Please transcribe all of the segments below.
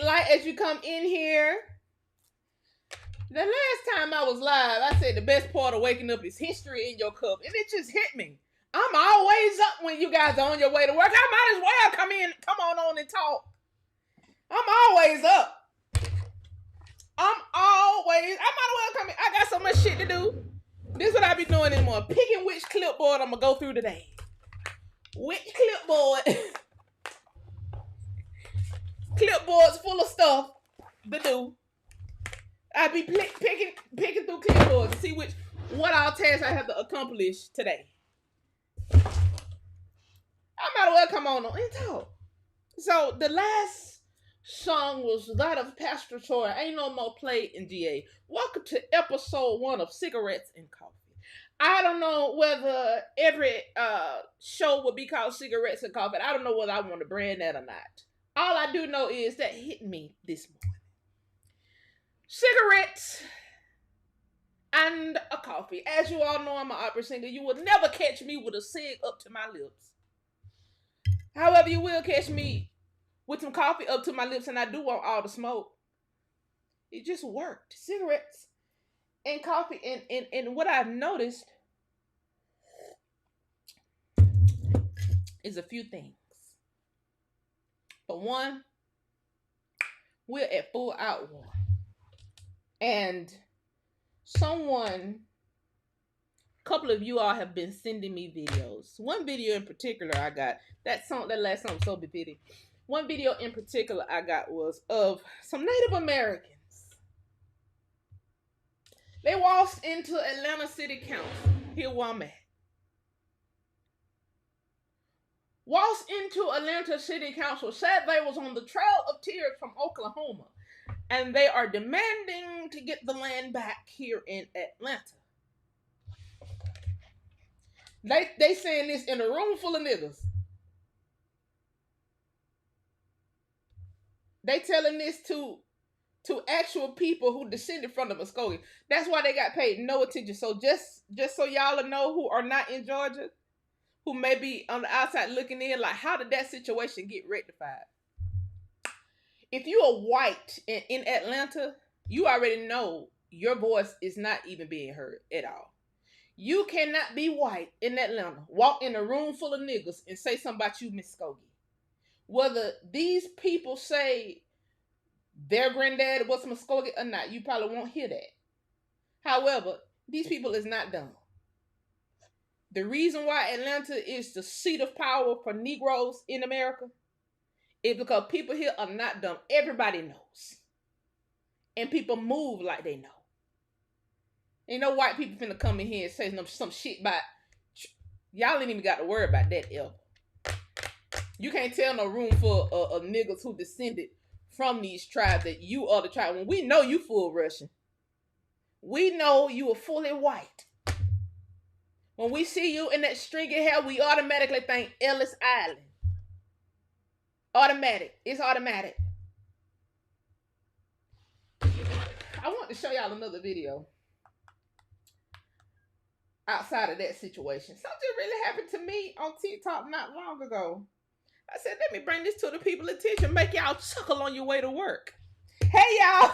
light as you come in here. The last time I was live, I said the best part of waking up is history in your cup. And it just hit me. I'm always up when you guys are on your way to work. I might as well come on and talk. I'm always up. I might as well come in. I got so much shit to do. This is what I be doing anymore. Picking which clipboard I'm going to go through today. Which clipboard? Clipboards full of stuff to do. I be picking through clipboards to see what all tasks I have to accomplish today. I might as well come on and talk. So the last song was that of Pastor Troy. Ain't no more play in GA. Welcome to episode 1 of Cigarettes and Coffee. I don't know whether every show will be called Cigarettes and Coffee. I don't know whether I want to brand that or not. All I do know is that hit me this morning. Cigarettes and a coffee. As you all know, I'm an opera singer. You will never catch me with a cig up to my lips. However, you will catch me with some coffee up to my lips, and I do want all the smoke. It just worked. Cigarettes and coffee. And what I've noticed is a few things. For one, we're at full out war. And a couple of you all have been sending me videos. One video in particular I got, that last song was so befitting. One video in particular I got was of some Native Americans. They waltzed into Atlanta City Council, here where I'm at. Waltzed into Atlanta City Council, said they was on the Trail of Tears from Oklahoma. And they are demanding to get the land back here in Atlanta. They saying this in a room full of niggas. They telling this to actual people who descended from the Muskogee. That's why they got paid no attention. So just so y'all know who are not in Georgia, who may be on the outside looking in, like, how did that situation get rectified? If you are white in Atlanta, you already know your voice is not even being heard at all. You cannot be white in Atlanta, walk in a room full of niggas and say something about you, Muskogee. Whether these people say their granddad was Muskogee or not, you probably won't hear that. However, these people is not dumb. The reason why Atlanta is the seat of power for Negroes in America is because people here are not dumb. Everybody knows. And people move like they know. Ain't no white people finna come in here and say some shit about, y'all ain't even got to worry about that ever. You can't tell no room full of niggas who descended from these tribes that you are the tribe. When we know you full Russian. We know you are fully white. When we see you in that stringy hair, we automatically think Ellis Island. Automatic. It's automatic. I want to show y'all another video outside of that situation. Something really happened to me on TikTok not long ago. I said, let me bring this to the people's attention. Make y'all chuckle on your way to work. Hey, y'all.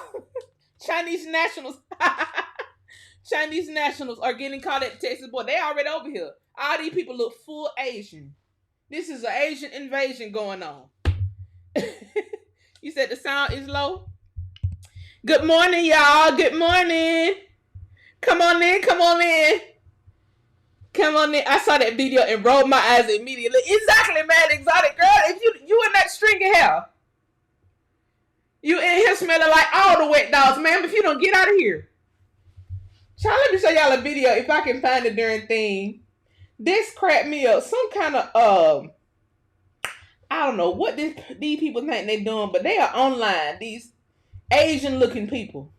Chinese nationals. Chinese nationals are getting caught at the Texas border. They already over here. All these people look full Asian. This is an Asian invasion going on. You said the sound is low? Good morning, y'all. Good morning. Come on in. Come on in. Come on in. I saw that video and rolled my eyes immediately. Exactly, man. Exotic girl. If you in that stringy hair, you in here smelling like all the wet dogs, man. If you don't get out of here. Child, let me show y'all a video if I can find the darn thing. This cracked me up. Some kind of I don't know what these people think they're doing, but they are online. These Asian looking people.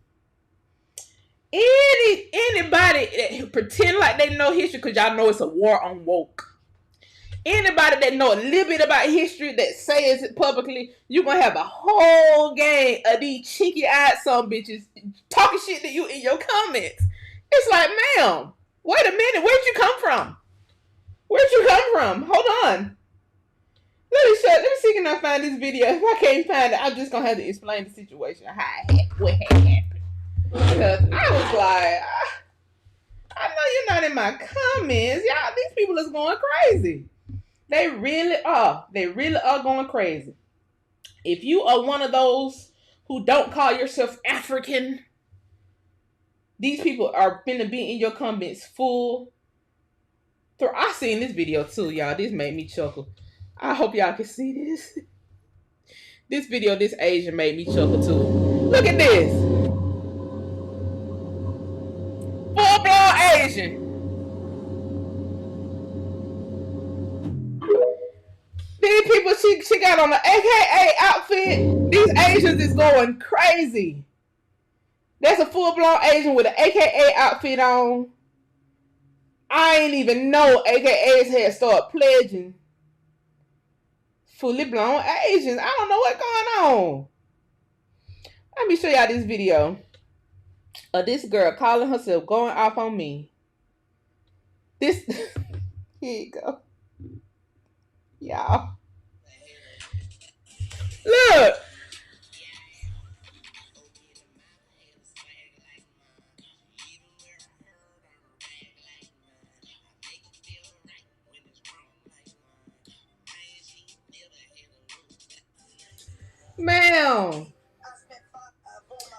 Anybody that pretend like they know history, because y'all know it's a war on woke. Anybody that know a little bit about history that says it publicly, you're going to have a whole gang of these cheeky-eyed some bitches talking shit to you in your comments. It's like, ma'am, wait a minute. Where'd you come from? Where'd you come from? Hold on. Let me see can I find this video. If I can't find it, I'm just gonna have to explain the situation. What had happened. Because I was like, I know you're not in my comments. Y'all, these people is going crazy. They really are. They really are going crazy. If you are one of those who don't call yourself African, these people are finna be in your comments full. I seen this video too, y'all. This made me chuckle. I hope y'all can see this. This video, this Asian made me chuckle too. Look at this. Full-blown Asian. These people, she got on an AKA outfit. These Asians is going crazy. That's a full-blown Asian with an AKA outfit on. I ain't even know AKAs had started pledging fully blown Asians. I don't know what's going on. Let me show y'all this video of this girl calling herself going off on me. This, here you go. Y'all. Look. Ma'am.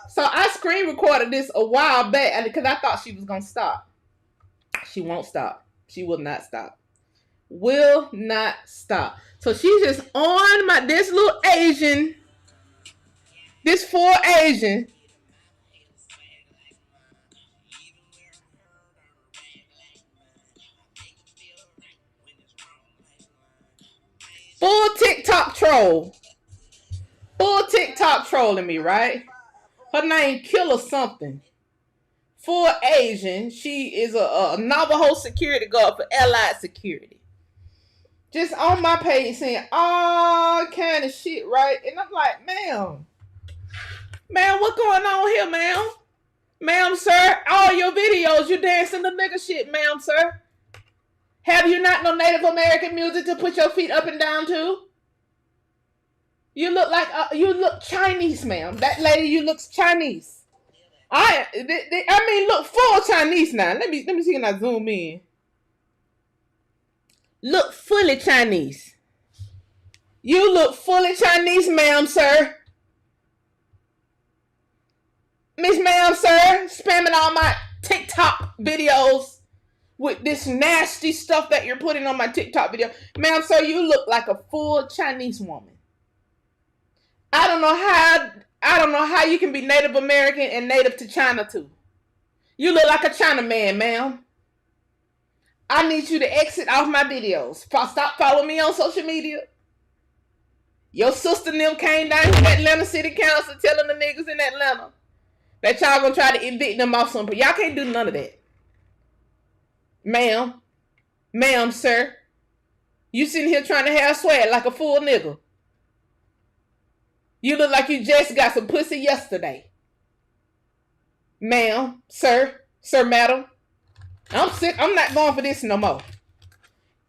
So I screen recorded this a while back because I thought she was going to stop. She won't stop. She will not stop. Will not stop. So she's just on this little Asian, this full Asian. Full TikTok troll. Full TikTok trolling me, right? Her name Killer something. Full Asian. She is a Navajo security guard for Allied Security. Just on my page saying all kind of shit, right? And I'm like, ma'am, what's going on here, ma'am? Ma'am, sir, all your videos, you dancing the nigga shit, ma'am, sir. Have you not no Native American music to put your feet up and down to? You look like you look Chinese, ma'am. That lady, you look Chinese. I mean, look full Chinese now. Let me see can I zoom in. Look fully Chinese. You look fully Chinese, ma'am, sir. Miss ma'am, sir, spamming all my TikTok videos with this nasty stuff that you're putting on my TikTok video. Ma'am, sir, you look like a full Chinese woman. I don't know how you can be Native American and native to China too. You look like a Chinaman, ma'am. I need you to exit off my videos. Stop following me on social media. Your sister and them came down to Atlanta City Council telling the niggas in Atlanta that y'all gonna try to evict them off something. Y'all can't do none of that. Ma'am, sir. You sitting here trying to have swag like a full nigga. You look like you just got some pussy yesterday. Ma'am, sir, madam. I'm sick. I'm not going for this no more.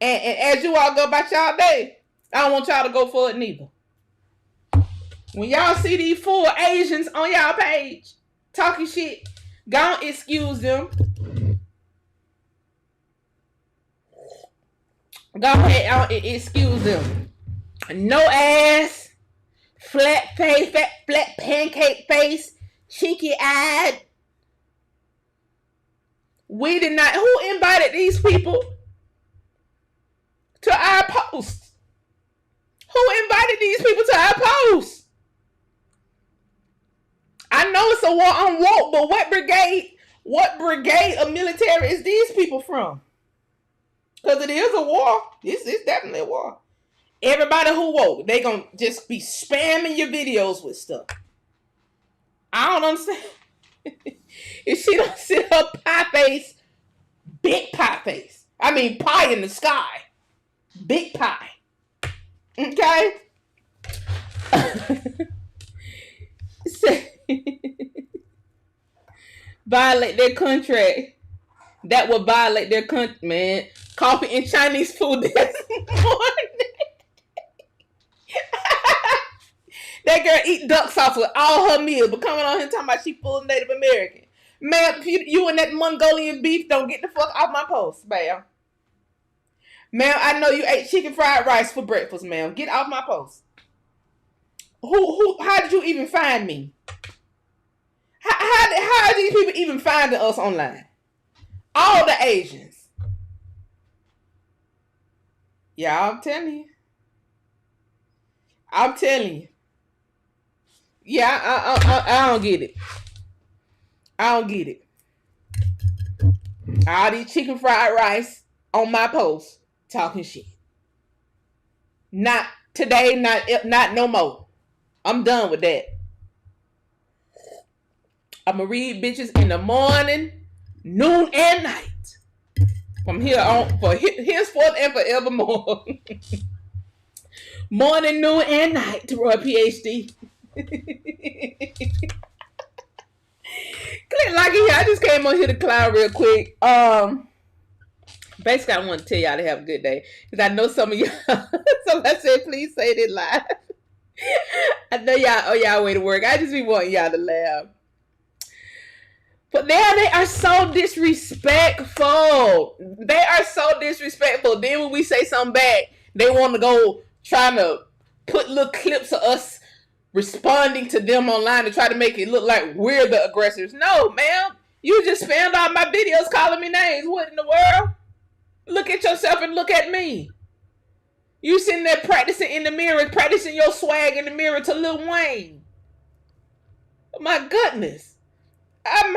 And as you all go about y'all day, I don't want y'all to go for it neither. When y'all see these full Asians on y'all page talking shit, go on, excuse them. Go ahead and excuse them. No ass. Flat face, flat pancake face, cheeky eyed. We did not. Who invited these people to our post? Who invited these people to our post? I know it's a war on woke, but what brigade of military is these people from? Because it is a war. It's definitely a war. Everybody who woke, they gonna just be spamming your videos with stuff. I don't understand. If she don't sit her pie face, big pie face. I mean pie in the sky. Big pie. Okay? Violate their contract. That would violate their country, man. Coffee and Chinese food this morning. That girl eat duck sauce with all her meals, but coming on here talking about she full Native American. Ma'am, you and that Mongolian beef don't get the fuck off my post, ma'am. Ma'am, I know you ate chicken fried rice for breakfast, ma'am. Get off my post. How did you even find me? How are these people even finding us online? All the Asians. Yeah, I'm telling you. I'm telling you. Yeah, I don't get it. I don't get it. All these chicken fried rice on my post talking shit. Not today, not no more. I'm done with that. I'm gonna read bitches in the morning, noon, and night. From here on, for henceforth and forevermore. Morning, noon, and night to Roy PhD. Click like it here. I just came on here to clown real quick. Basically, I want to tell y'all to have a good day. Because I know some of y'all, somebody said, please say it live. I know y'all on y'all way to work. I just be wanting y'all to laugh. But now they are so disrespectful. They are so disrespectful. Then when we say something back, they want to go trying to put little clips of us responding to them online to try to make it look like we're the aggressors. No, ma'am. You just spammed all my videos calling me names. What in the world? Look at yourself and look at me. You sitting there practicing in the mirror, practicing your swag in the mirror to Lil Wayne. My goodness. I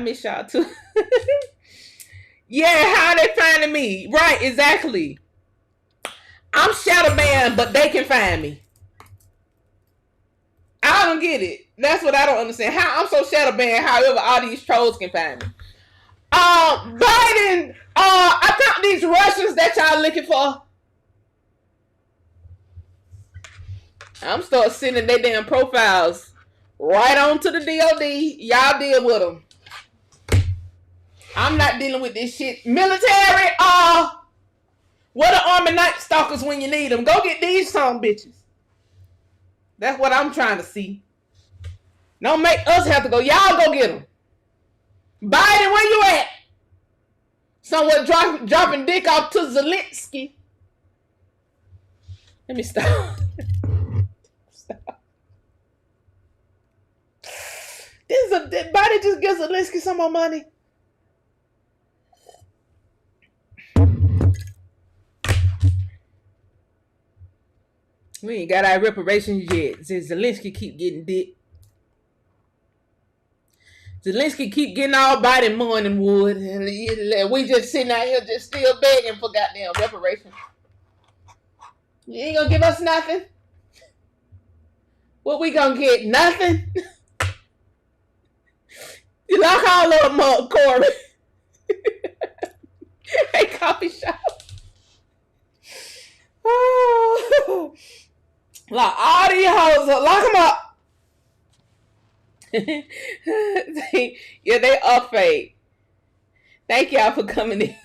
miss y'all too. Yeah, how they finding me? Right, exactly. I'm shadow banned, but they can find me. I don't get it. That's what I don't understand. How I'm so shadow banned, however, all these trolls can find me. Biden, I found these Russians that y'all looking for. I'm start sending their damn profiles right on to the DOD. Y'all deal with them. I'm not dealing with this shit. Military, what are Army Night Stalkers when you need them? Go get these some bitches. That's what I'm trying to see. Don't make us have to go. Y'all go get them. Biden, where you at? Somewhere dropping dick off to Zelensky. Let me stop. Biden just gives Zelensky some more money. We ain't got our reparations yet. Since Zelensky keep getting dick. Zelensky keep getting all Biden morning wood. And we just sitting out here just still begging for goddamn reparations. You ain't gonna give us nothing? What we gonna get? Nothing? You like all of them up, Corey. Hey, coffee shop. Oh. Like all these hoes, lock them up. Yeah, they are fake. Thank y'all for coming in.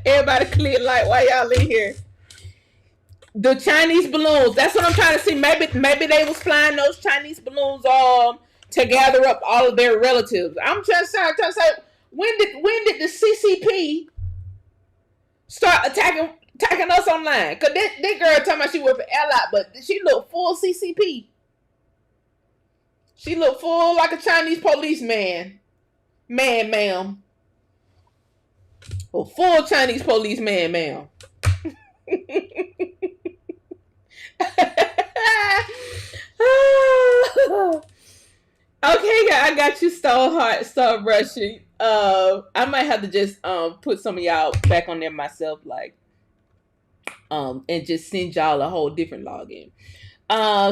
Everybody click like why y'all in here. The Chinese balloons. That's what I'm trying to see. Maybe they was flying those Chinese balloons to gather up all of their relatives. I'm just trying to say when did the CCP start attacking us online? Cause that girl talking about she worked for Ally, but she looked full CCP. She looked full like a Chinese policeman. Ma'am. Or full Chinese policeman, ma'am. Okay, I got you, Star Rushing. I might have to just put some of y'all back on there myself, like and just send y'all a whole different login.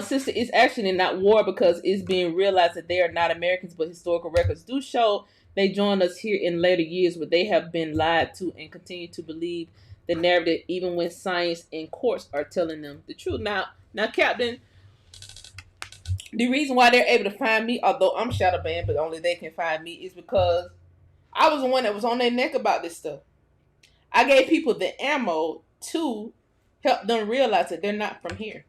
Sister, it's actually not war because it's being realized that they are not Americans, but historical records do show they joined us here in later years, but they have been lied to and continue to believe the narrative, even when science and courts are telling them the truth. Now, Captain, the reason why they're able to find me, although I'm shadow banned, but only they can find me, is because I was the one that was on their neck about this stuff. I gave people the ammo to help them realize that they're not from here.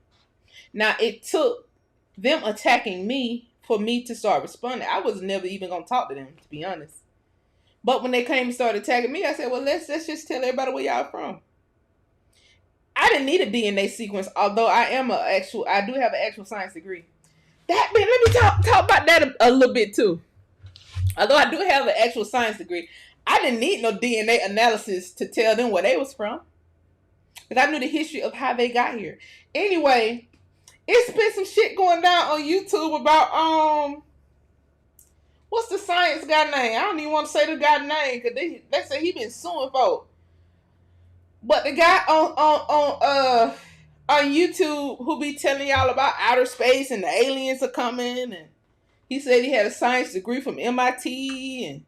Now, it took them attacking me for me to start responding. I was never even going to talk to them, to be honest. But when they came and started attacking me, I said, well, let's just tell everybody where y'all from. I didn't need a DNA sequence, although I do have an actual science degree. Let me talk about that a little bit too. Although I do have an actual science degree, I didn't need no DNA analysis to tell them where they was from. Because I knew the history of how they got here. Anyway, it's been some shit going down on YouTube about, what's the science guy name? I don't even want to say the guy's name because they say he been suing folks. But the guy on YouTube who be telling y'all about outer space and the aliens are coming, and he said he had a science degree from MIT and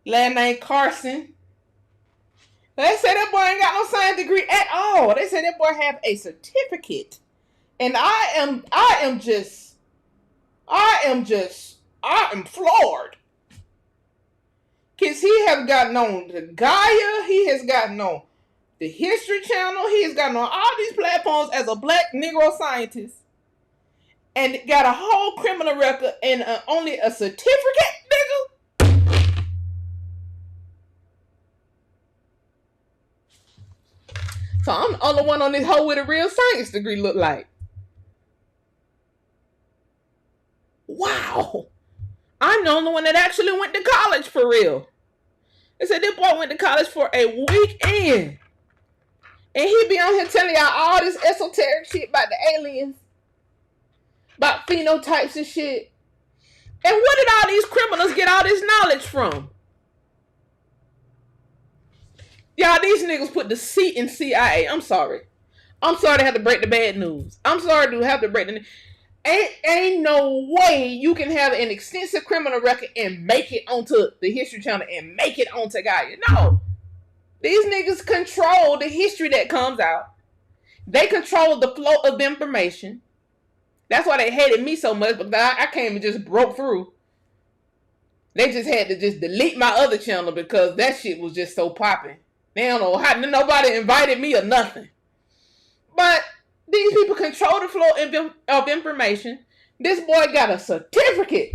last name Carson. They say that boy ain't got no science degree at all. They say that boy have a certificate, and I am floored. Cause he has gotten on the Gaia, he has gotten on the History Channel, he has gotten on all these platforms as a black Negro scientist, and got a whole criminal record and only a certificate, nigga. So I'm the only one on this hoe with a real science degree look like. Wow. I'm the only one that actually went to college for real. They said this boy went to college for a weekend. And he be on here telling y'all all this esoteric shit about the aliens. About phenotypes and shit. And where did all these criminals get all this knowledge from? Y'all, these niggas put the C in CIA. I'm sorry. I'm sorry to have to break the bad news. I'm sorry to have to break the news. Ain't no way you can have an extensive criminal record and make it onto the History Channel and make it onto Gaia. No. These niggas control the history that comes out. They control the flow of information. That's why they hated me so much, because I came and just broke through. They just had to just delete my other channel because that shit was just so popping. They don't know how, nobody invited me or nothing. But these people control the flow of information. This boy got a certificate.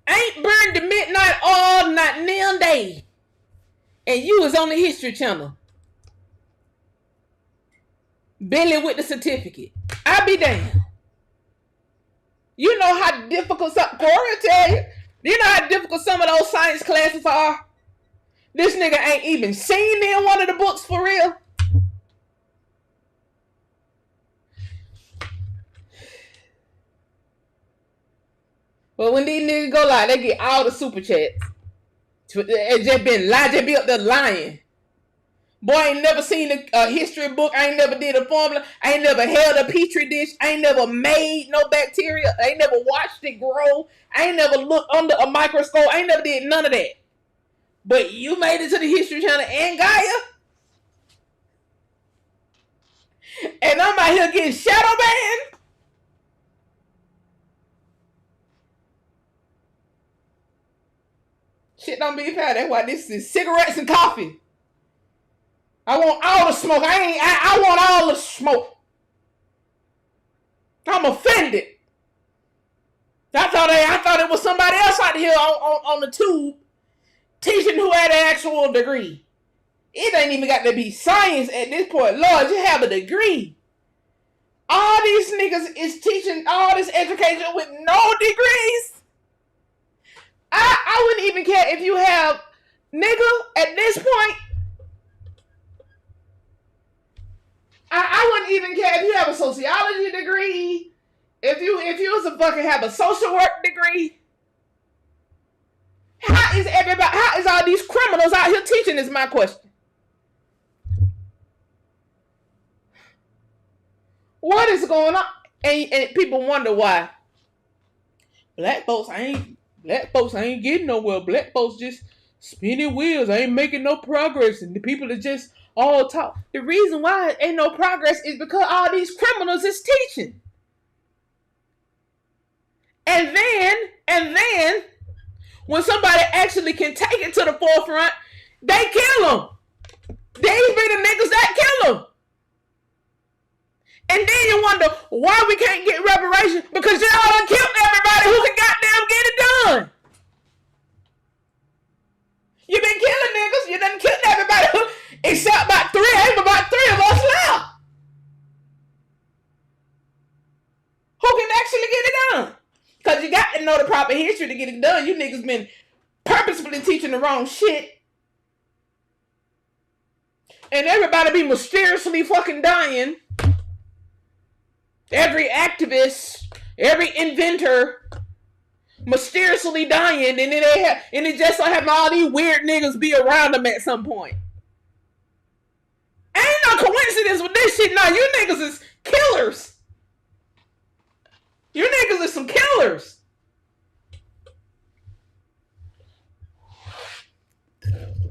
Ain't burned the midnight oil, not nail day. And you was on the History Channel. Billy with the certificate. I be damned. You know how difficult Corey tell you. You know how difficult some of those science classes are? This nigga ain't even seen in one of the books for real. But when these niggas go live, they get all the super chats. It just been lying, just be up there lying. Boy, I ain't never seen a history book. I ain't never did a formula. I ain't never held a petri dish. I ain't never made no bacteria. I ain't never watched it grow. I ain't never looked under a microscope. I ain't never did none of that. But you made it to the History Channel and Gaia? And I'm out here getting shadow banned? Shit don't be fair. That's why this is cigarettes and coffee. I want all the smoke. I want all the smoke. I'm offended. I thought it was somebody else out here on the tube teaching who had an actual degree. It ain't even got to be science at this point. Lord, you have a degree. All these niggas is teaching all this education with no degrees. I wouldn't even care if you have, nigga, at this point, I wouldn't even care if you have a sociology degree, if you was a fucking have a social work degree. How is all these criminals out here teaching is my question. What is going on? And people wonder why. Black folks ain't getting nowhere. Black folks just spinning wheels. Ain't making no progress. And the people are just all talk. The reason why ain't no progress is because all these criminals is teaching. And then when somebody actually can take it to the forefront, they kill them. These be the niggas that kill them. And then you wonder why we can't get reparations, because y'all done killed everybody who can goddamn get it done. You been killing niggas. You done killed everybody except about three. Ain't about three of us left who can actually get it done. Because you got to know the proper history to get it done. You niggas been purposefully teaching the wrong shit. And everybody be mysteriously fucking dying. Every activist, every inventor mysteriously dying, and then it just so happen all these weird niggas be around them at some point. Ain't no coincidence with this shit. No, you niggas is killers. You niggas is some killers.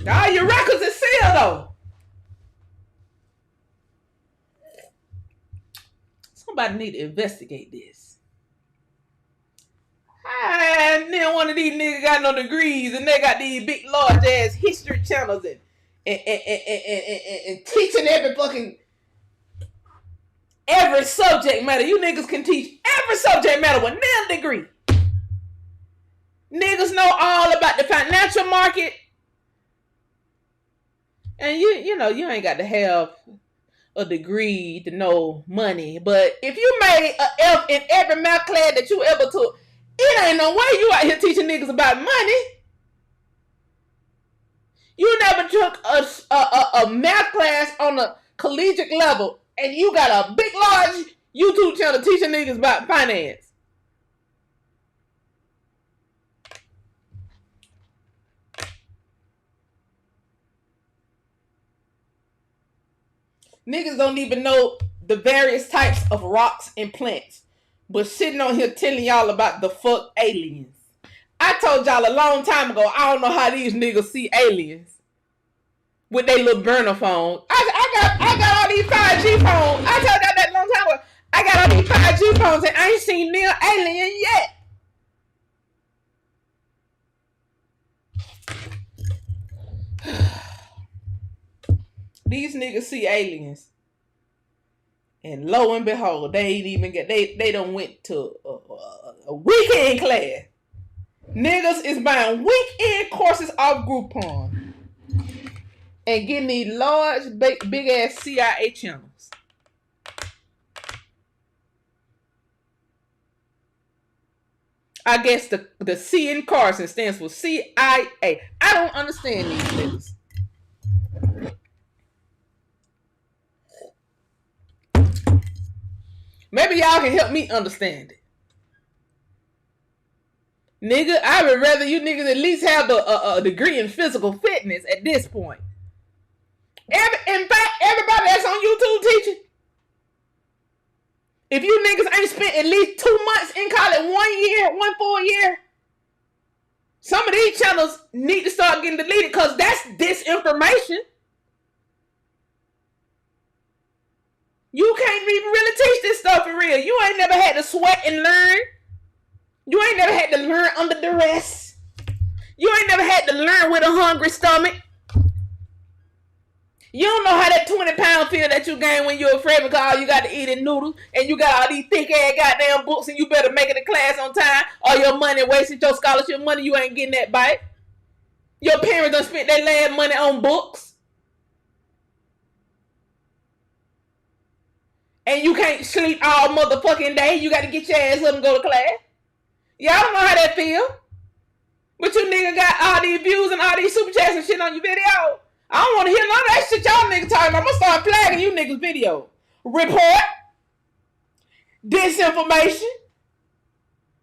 All your records is sealed though. Somebody need to investigate this. And then one of these niggas got no degrees, and they got these big large ass history channels and teaching every subject matter. You niggas can teach every subject matter with no degree. Niggas know all about the financial market, and you know you ain't got to have a degree to know money. But if you made an F in every math class that you ever took, it ain't no way you out here teaching niggas about money. You never took a math class on a collegiate level, and you got a big, large YouTube channel teaching niggas about finance. Niggas don't even know the various types of rocks and plants, but sitting on here telling y'all about the fuck aliens. I told y'all a long time ago, I don't know how these niggas see aliens with their little burner phone. I got all these 5G phones. I told y'all that a long time ago. I got all these 5G phones and I ain't seen near alien yet. These niggas see aliens, and lo and behold, they ain't even get. They done went to a weekend class. Niggas is buying weekend courses off Groupon and getting these large, big ass CIA channels. I guess the C in Carson stands for CIA. I don't understand these niggas. Maybe y'all can help me understand it. Nigga, I would rather you niggas at least have a degree in physical fitness at this point. In fact, everybody that's on YouTube teaching, if you niggas ain't spent at least 2 months in college, 1 year, 1 full year, some of these channels need to start getting deleted because that's disinformation. You can't even really teach this stuff for real. You ain't never had to sweat and learn. You ain't never had to learn under duress. You ain't never had to learn with a hungry stomach. You don't know how that 20-pound feel that you gain when you're afraid because all you got to eat is noodles and you got all these thick-ass goddamn books and you better make it to class on time or your money wasted, your scholarship money, you ain't getting that bite. Your parents done spent their last money on books. And you can't sleep all motherfucking day. You got to get your ass up and go to class. Y'all don't know how that feel. But you nigga got all these views and all these super chats and shit on your video. I don't want to hear none of that shit y'all niggas talking about. I'm going to start flagging you niggas' video. Report. Disinformation.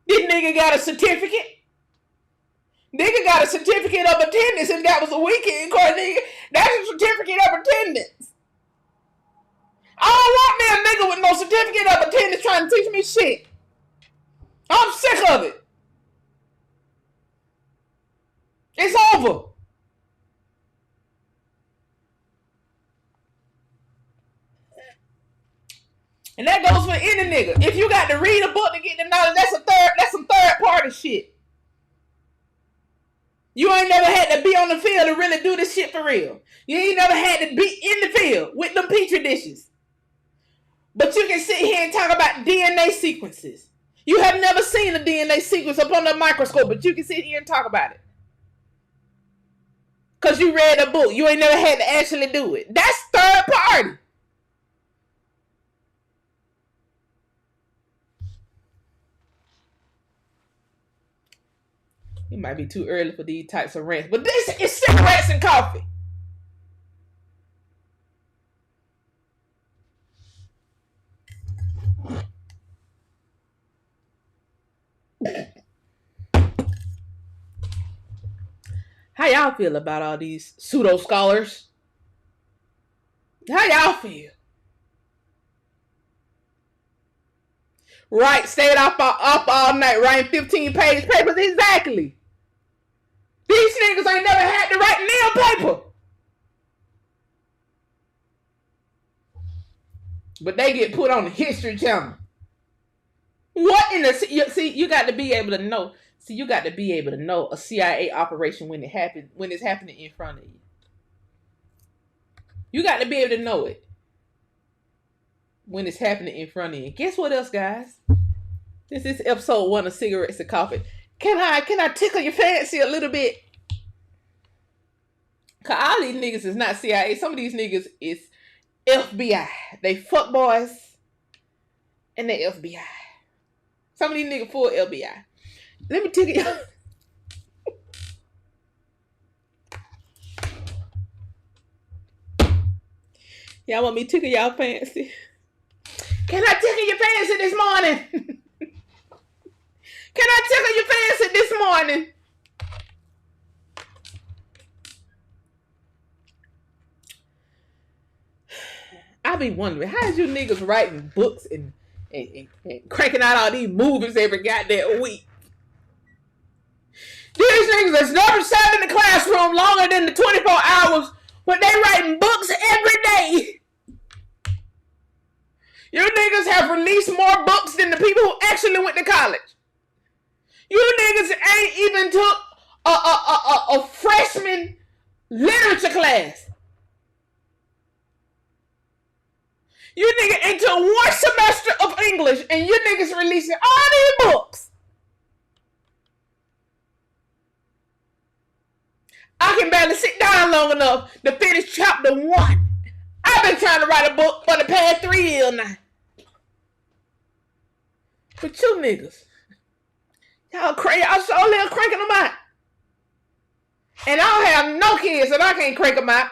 This nigga got a certificate. Nigga got a certificate of attendance and that was a weekend course, nigga. That's a certificate of attendance. I don't want me a nigga with no certificate of attendance trying to teach me shit. I'm sick of it. It's over. And that goes for any nigga. If you got to read a book to get the knowledge, that's some third party shit. You ain't never had to be on the field to really do this shit for real. You ain't never had to be in the field with them petri dishes. But you can sit here and talk about DNA sequences. You have never seen a DNA sequence up on the microscope, but you can sit here and talk about it. Because you read a book. You ain't never had to actually do it. That's third party. It might be too early for these types of rants, but this is cigarettes and coffee. How y'all feel about all these pseudo scholars? How y'all feel? Right, stayed up all night writing 15-page papers. Exactly. These niggas ain't never had to write nail paper. But they get put on the History Channel. What in the... See, you got to be able to know. See, you got to be able to know a CIA operation when it's happening in front of you. You got to be able to know it when it's happening in front of you. Guess what else, guys? This is episode 1 of Cigarettes and Coffee. Can I tickle your fancy a little bit? Cause all these niggas is not CIA. Some of these niggas is FBI. They fuck boys and they FBI. Some of these niggas full FBI. Let me tickle y'all. Y'all want me to tickle y'all fancy? Can I tickle your fancy this morning? Can I tickle your fancy this morning? I be wondering, how is you niggas writing books and cranking out all these movies every goddamn week? These niggas that's never sat in the classroom longer than the 24 hours, but they writing books every day. You niggas have released more books than the people who actually went to college. You niggas ain't even took a freshman literature class. You niggas ain't took one semester of English and you niggas releasing all these books. I can barely sit down long enough to finish chapter 1. I've been trying to write a book for the past 3 years now. But you niggas, y'all so little cranking them out. And I don't have no kids and I can't crank them out.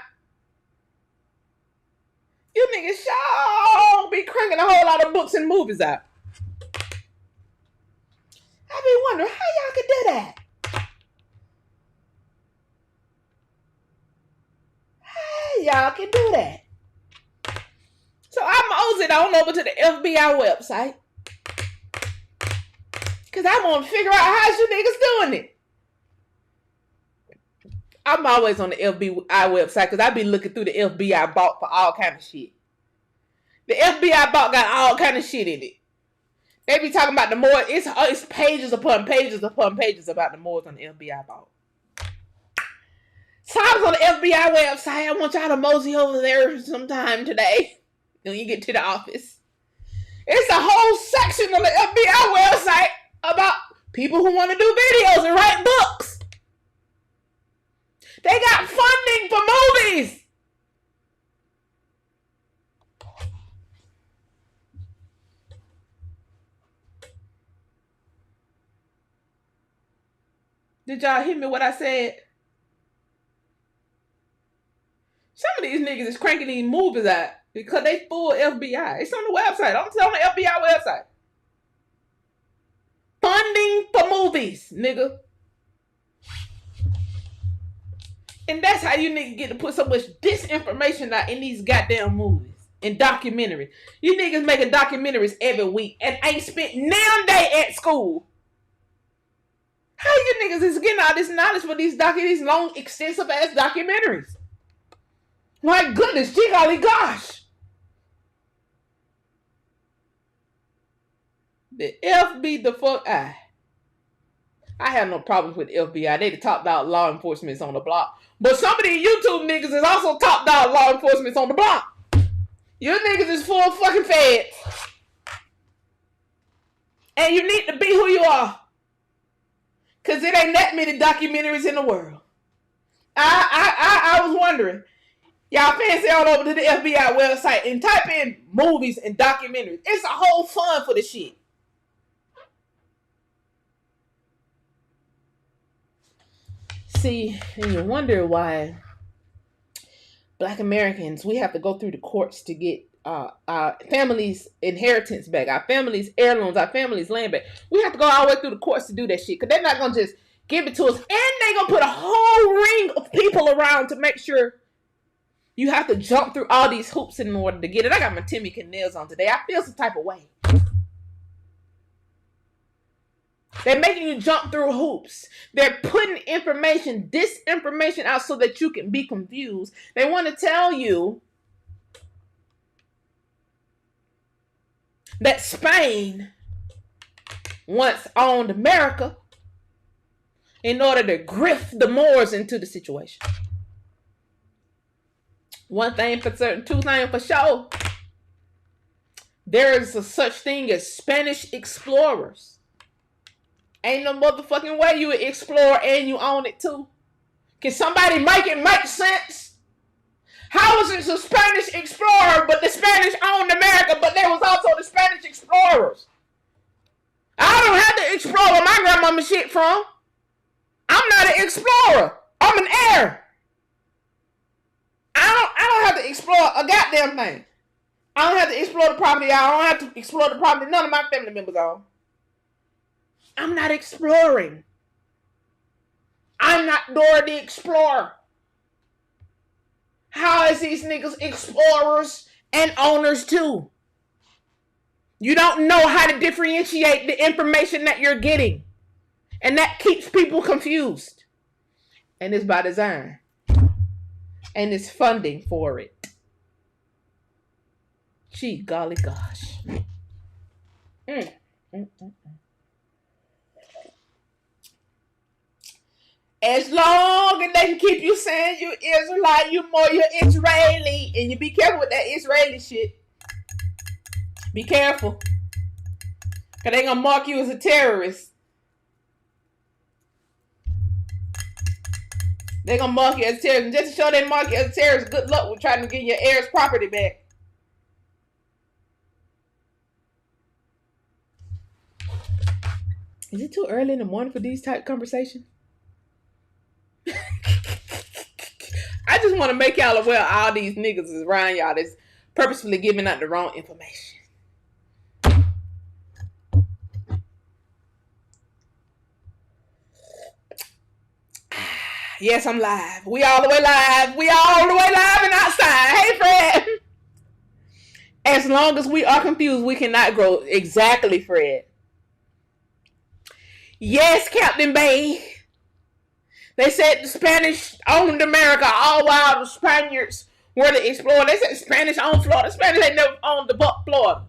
You niggas sure be cranking a whole lot of books and movies out. I be wondering how y'all could do that. How y'all can do that? So I moseyed on over to the FBI website. Because I want to figure out how you niggas doing it. I'm always on the FBI website because I be looking through the FBI bot for all kind of shit. The FBI bot got all kind of shit in it. They be talking about the more. It's pages upon pages upon pages about the mores on the FBI bot. So I was on the FBI website. I want y'all to mosey over there sometime today when you get to the office. It's a whole section on the FBI website about people who want to do videos and write books. They got funding for movies. Did y'all hear me what I said? Some of these niggas is cranking these movies out because they full FBI. It's on the website. I'm on the FBI website. Funding for movies, nigga. And that's how you niggas get to put so much disinformation out in these goddamn movies and documentaries. You niggas making documentaries every week and ain't spent now day at school. How you niggas is getting all this knowledge for these long, extensive ass documentaries? My goodness, gee golly gosh. The FBI. I have no problems with the FBI. They the top dog law enforcement on the block. But some of these YouTube niggas is also top dog law enforcement on the block. Your niggas is full fucking feds. And you need to be who you are. Because it ain't that many documentaries in the world. I was wondering. Y'all fancy all over to the FBI website and type in movies and documentaries. It's a whole fun for the shit. See, and you wonder why Black Americans, we have to go through the courts to get our families' inheritance back, our families' heirlooms, our families' land back. We have to go all the way through the courts to do that shit, because they're not going to just give it to us. And they're going to put a whole ring of people around to make sure you have to jump through all these hoops in order to get it. I got my Timmy nails on today. I feel some type of way. They're making you jump through hoops. They're putting disinformation out so that you can be confused. They want to tell you that Spain once owned America in order to grift the Moors into the situation. One thing for certain, two things for sure. There is a such thing as Spanish explorers. Ain't no motherfucking way you would explore and you own it too. Can somebody make it make sense? How was it a Spanish explorer, but the Spanish owned America, but there was also the Spanish explorers? I don't have to explore where my grandmama shit from. I'm not an explorer. I'm an heir. I don't have to explore a goddamn thing. I don't have to explore the property. I don't have to explore the property none of my family members own. I'm not exploring. I'm not Dora the Explorer. How is these niggas explorers and owners too? You don't know how to differentiate the information that you're getting. And that keeps people confused. And it's by design. And it's funding for it. Gee, golly gosh. As long as they can keep you saying you Israelite, you're Israeli, and you be careful with that Israeli shit. Be careful. Because they going to mark you as a terrorist. They're going to mark you as a terrorist. Just to show they mark you as a terrorist, good luck with trying to get your heirs' property back. Is it too early in the morning for these type of conversations? I just want to make y'all aware all these niggas is around y'all that's purposefully giving out the wrong information. Yes, I'm live. We all the way live. We all the way live and outside. Hey, Fred. As long as we are confused, we cannot grow. Exactly, Fred. Yes, Captain Bay. They said the Spanish owned America all while the Spaniards were the explorers. They said Spanish owned Florida. Spanish had never owned the Florida.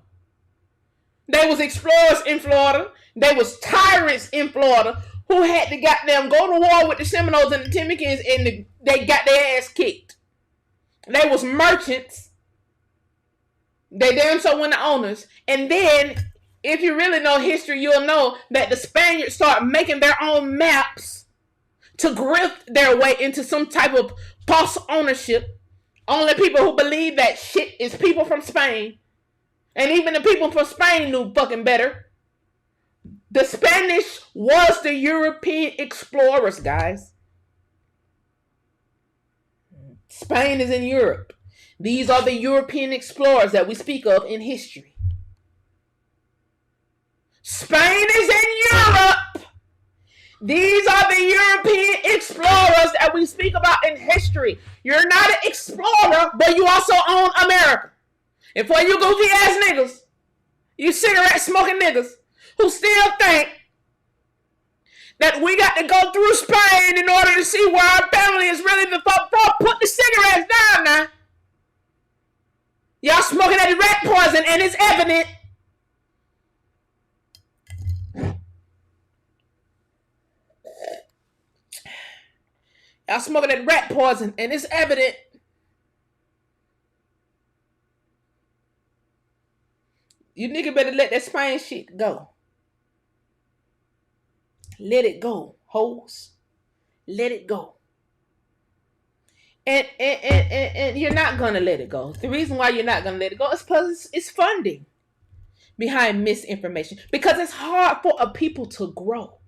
They was explorers in Florida. They was tyrants in Florida who had to goddamn go to war with the Seminoles and the Timicans, and they got their ass kicked. They was merchants. They damn so were the owners. And then, if you really know history, you'll know that the Spaniards started making their own maps to grift their way into some type of false ownership. Only people who believe that shit is people from Spain. And even the people from Spain knew fucking better. The Spanish was the European explorers, guys. Spain is in Europe. These are the European explorers that we speak of in history. Spain is in Europe. These are the European explorers that we speak about in history. You're not an explorer, but you also own America. And for you goofy ass niggas, you cigarette smoking niggas, who still think that we got to go through Spain in order to see where our family is really the fuck for, put the cigarettes down now. Y'all smoking that rat poison and it's evident. Y'all smoking that rat poison, and it's evident. You nigga better let that Spain shit go. Let it go, hoes. Let it go. And you're not gonna let it go. The reason why you're not gonna let it go is because it's funding behind misinformation. Because it's hard for a people to grow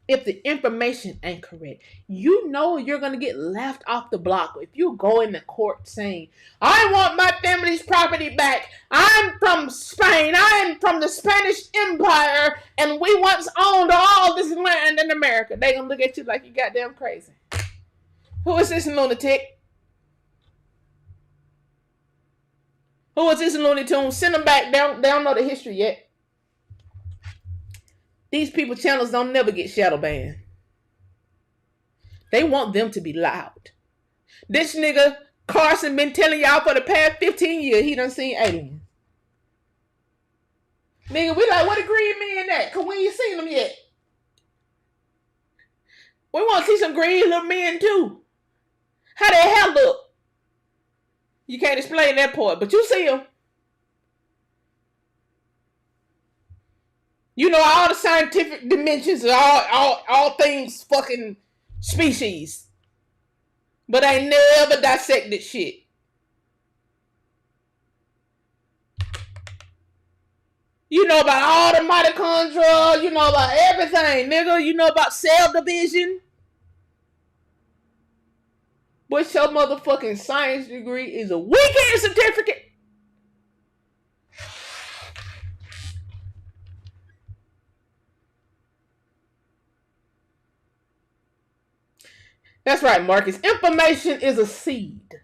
if the information ain't correct. You know you're gonna get left off the block if you go in the court saying, I want my family's property back. I'm from Spain. I'm from the Spanish Empire, and we once owned all this land in America. They gonna look at you like you goddamn crazy. Who is this lunatic? Who is this Looney Tune? Send them back. They don't know the history yet. These people channels don't never get shadow banned. They want them to be loud. This nigga Carson been telling y'all for the past 15 years he done seen aliens. Nigga, we like, what the green men at? Cause we ain't seen them yet. We want to see some green little men too. How their hair look? You can't explain that part, but you see them. You know all the scientific dimensions, all things fucking species. But I never dissected shit. You know about all the mitochondria, you know about everything, nigga. You know about cell division. But your motherfucking science degree is a weekend certificate. That's right, Marcus. Information is a seed.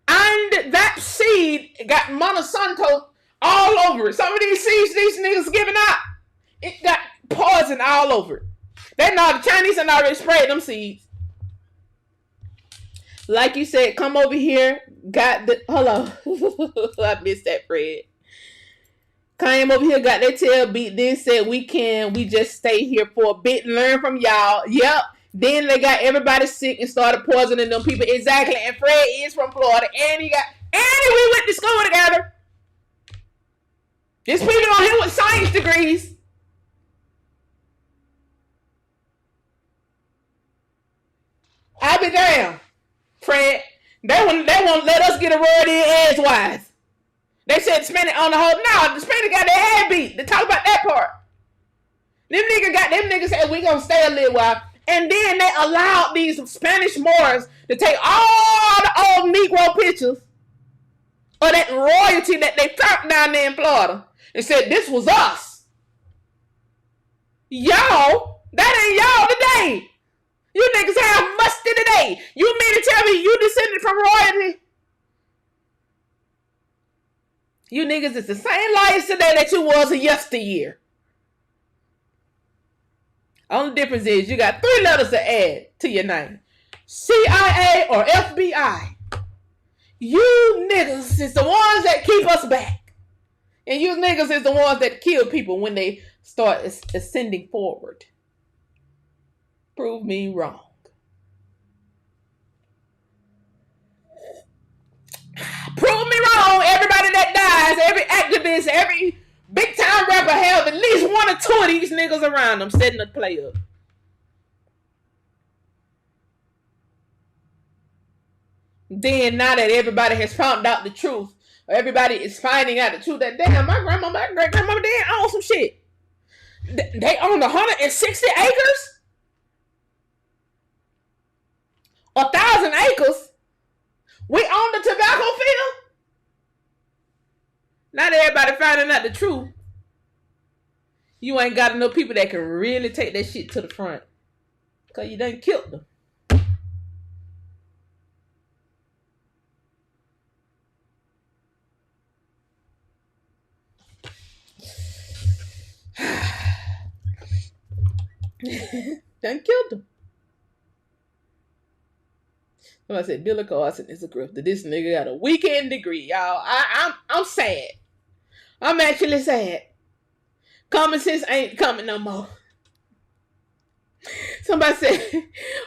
And that seed got Monsanto all over it. Some of these seeds these niggas giving out, it got poison all over it. They know the Chinese and already sprayed them seeds. Like you said, come over here. Got the hello. I missed that, Fred. Came over here, got their tail beat, then said we just stay here for a bit and learn from y'all. Yep. Then they got everybody sick and started poisoning them people. Exactly. And Fred is from Florida. And we went to school together. There's people on here with science degrees. I be damn, Fred. They won't let us get a word in edgewise. They said Spanish on the whole. No, the Spanish got their head beat. They talk about that part. Them niggas said we gonna stay a little while. And then they allowed these Spanish Moors to take all the old Negro pictures of that royalty that they found down there in Florida and said this was us. Y'all, that ain't y'all today. You niggas have musty today. You mean to tell me you descended from royalty? You niggas is the same liars today that you was a yesteryear. Only difference is you got 3 letters to add to your name. CIA or FBI. You niggas is the ones that keep us back. And you niggas is the ones that kill people when they start ascending forward. Prove me wrong. Prove me wrong. Everybody that dies, every activist, every big time rapper have at least 1 or 2 of these niggas around them setting the play up. Then now that everybody has found out the truth, or everybody is finding out the truth that damn, my grandma, my great grandmama, they own some shit. They own 160 acres? 1,000 acres? We own the tobacco field? Not everybody finding out the truth. You ain't got enough people that can really take that shit to the front. Because you done killed them. Done killed them. Somebody said Billy Carson is a grifter. This nigga got a weekend degree, y'all. I'm sad. I'm actually sad. Common sense ain't coming no more. Somebody said,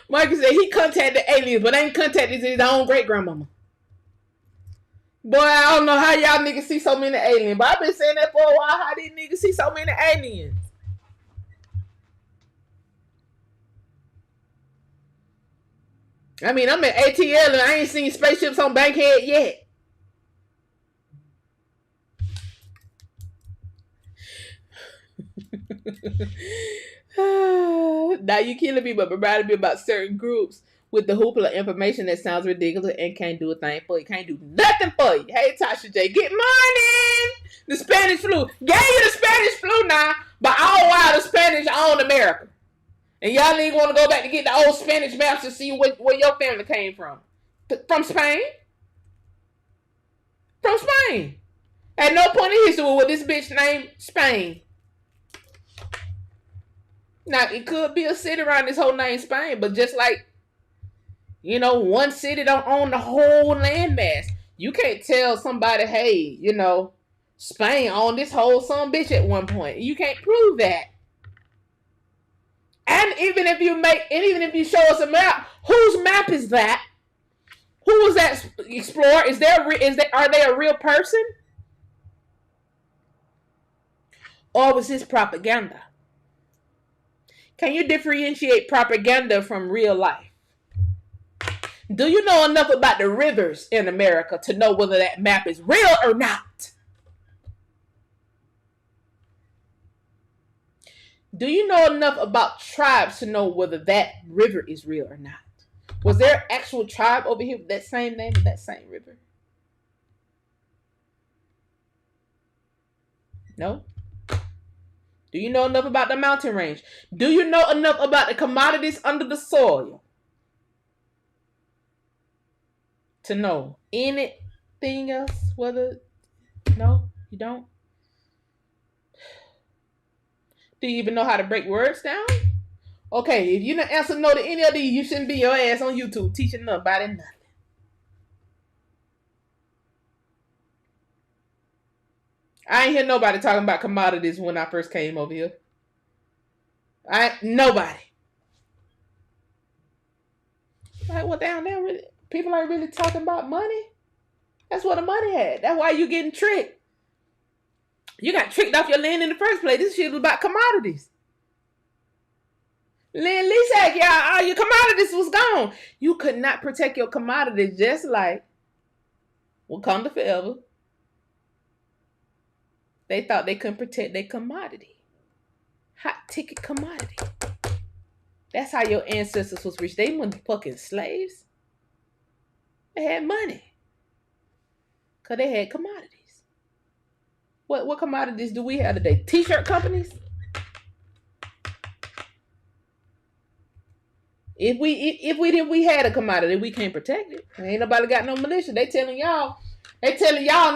Marcus said he contacted aliens, but ain't contacted his own great grandmama. Boy, I don't know how y'all niggas see so many aliens, but I've been saying that for a while. How these niggas see so many aliens? I mean, I'm at ATL and I ain't seen spaceships on Bankhead yet. Now you killing me, but reminding me about certain groups with the hoopla information that sounds ridiculous and can't do a thing for you. Can't do nothing for you. Hey, Tasha J, good morning. The Spanish flu. Gave you the Spanish flu now, but all while the Spanish own America. And y'all niggas want to go back to get the old Spanish maps to see where your family came from. From Spain? From Spain. At no point in history was this bitch named Spain. Now, it could be a city around this whole name Spain, but just like, you know, one city don't own the whole landmass. You can't tell somebody, hey, you know, Spain owned this whole son bitch at one point. You can't prove that. And even if you show us a map, whose map is that? Who was that explorer? Are they a real person? Or was this propaganda? Can you differentiate propaganda from real life? Do you know enough about the rivers in America to know whether that map is real or not? Do you know enough about tribes to know whether that river is real or not? Was there an actual tribe over here with that same name and that same river? No? Do you know enough about the mountain range? Do you know enough about the commodities under the soil to know anything else? No, you don't? Do you even know how to break words down? Okay, if you don't answer no to any of these, you shouldn't be your ass on YouTube teaching nobody nothing. I ain't hear nobody talking about commodities when I first came over here. Nobody. Like, well, down there, really, people ain't really talking about money. That's what the money had. That's why you getting tricked. You got tricked off your land in the first place. This shit was about commodities. Lynn Lee said, yeah, all your commodities was gone. You could not protect your commodities, just like Wakanda Forever. They thought they couldn't protect their commodity. Hot ticket commodity. That's how your ancestors was rich. They weren't fucking slaves. They had money. Because they had commodities. What commodities do we have today? T-shirt companies? If we had a commodity, we can't protect it. Ain't nobody got no militia. They telling y'all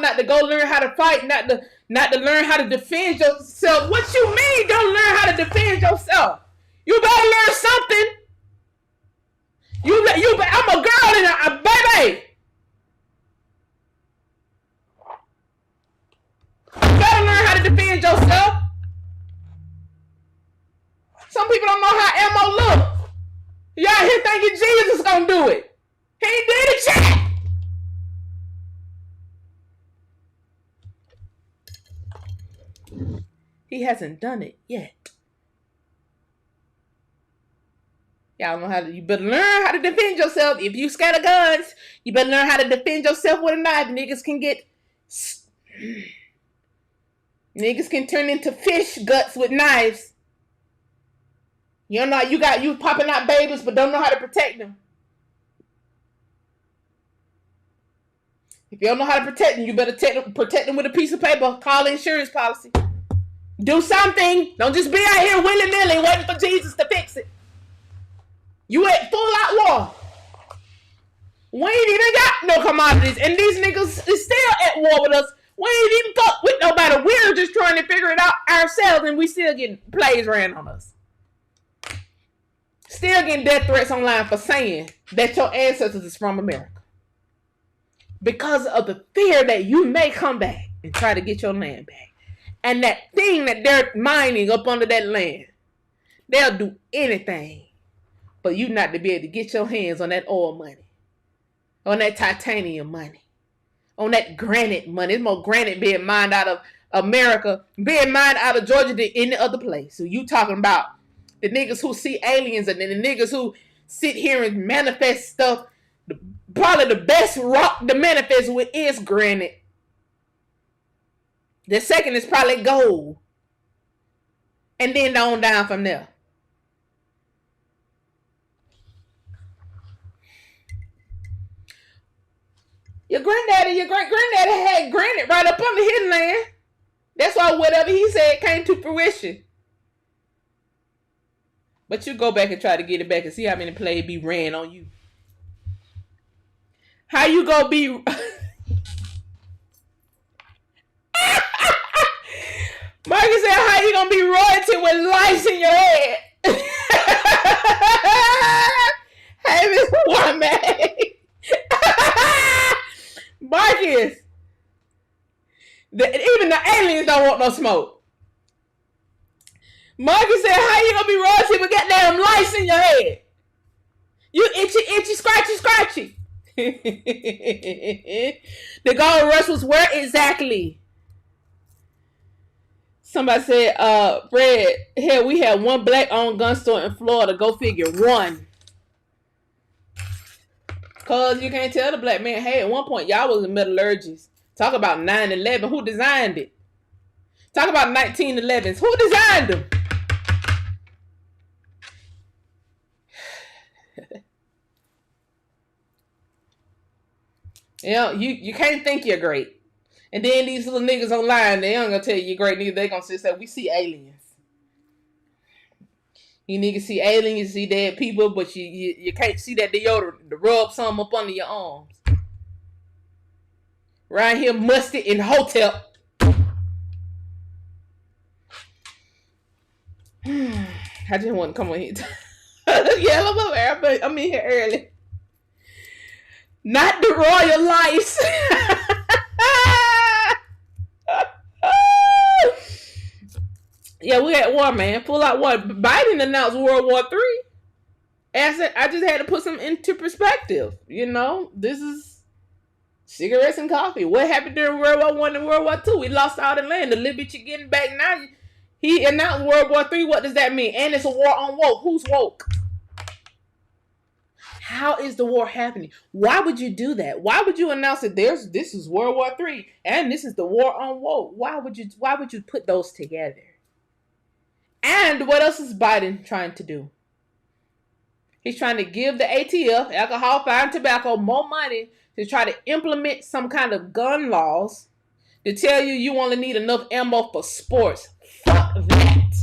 not to go learn how to fight, not to learn how to defend yourself. What you mean don't learn how to defend yourself? You better learn something. I'm a girl and a baby. You better learn how to defend yourself. Some people don't know how ammo look. Y'all here thinking Jesus gonna do it. He ain't did it yet. He hasn't done it yet. Y'all know you better learn how to defend yourself. If you scared of guns, you better learn how to defend yourself with a knife. Niggas can turn into fish guts with knives. You know, you popping out babies, but don't know how to protect them. If you don't know how to protect them, you better protect them with a piece of paper. Call insurance policy. Do something. Don't just be out here willy-nilly waiting for Jesus to fix it. You at full out war. We ain't even got no commodities, and these niggas is still at war with us. We ain't even fuck with nobody. We're just trying to figure it out ourselves, and we still getting plays ran on us. Still getting death threats online for saying that your ancestors is from America. Because of the fear that you may come back and try to get your land back. And that thing that they're mining up under that land. They'll do anything for you not to be able to get your hands on that oil money, on that titanium money, on that granite money. There's more granite being mined out of America, being mined out of Georgia than any other place. So you talking about the niggas who see aliens and then the niggas who sit here and manifest stuff. Probably the best rock to manifest with is granite. The second is probably gold. And then on down from there. Your granddaddy, your great-granddaddy had granite right up under his land. That's why whatever he said came to fruition. But you go back and try to get it back and see how many plays be ran on you. How you gonna be... Marcus said, how you gonna be royalty with lice in your head? Hey, Miss Woman. Marcus. Even the aliens don't want no smoke. Marcus said, how you gonna be royalty with goddamn lice in your head? You itchy, scratchy. The gold rush was where exactly? Somebody said, Fred, hell, we had one black-owned gun store in Florida. Go figure. One. Because you can't tell the black man, hey, at one point, y'all was a metallurgist. Talk about 9/11. Who designed it? Talk about 1911s. Who designed them? You know, you can't think you're great. And then these little niggas online, they ain't gonna tell you you're great neither. They gonna say, we see aliens. You niggas see aliens, you see dead people, but you can't see that deodorant to rub some up under your arms. Right here, musty in hotel. I just want to come on here. Yeah, I'm in here early. Not the royal lice. Yeah, we at war, man. Full out war. Biden announced World War III. I just had to put some into perspective. You know, this is cigarettes and coffee. What happened during World War I and World War II? We lost all the land. The little bit you're getting back now. He announced World War III. What does that mean? And it's a war on woke. Who's woke? How is the war happening? Why would you do that? Why would you announce that this is World War III and this is the war on woke? Why would you put those together? And what else is Biden trying to do? He's trying to give the ATF, alcohol, fire, and tobacco, more money to try to implement some kind of gun laws to tell you only need enough ammo for sports. Fuck that.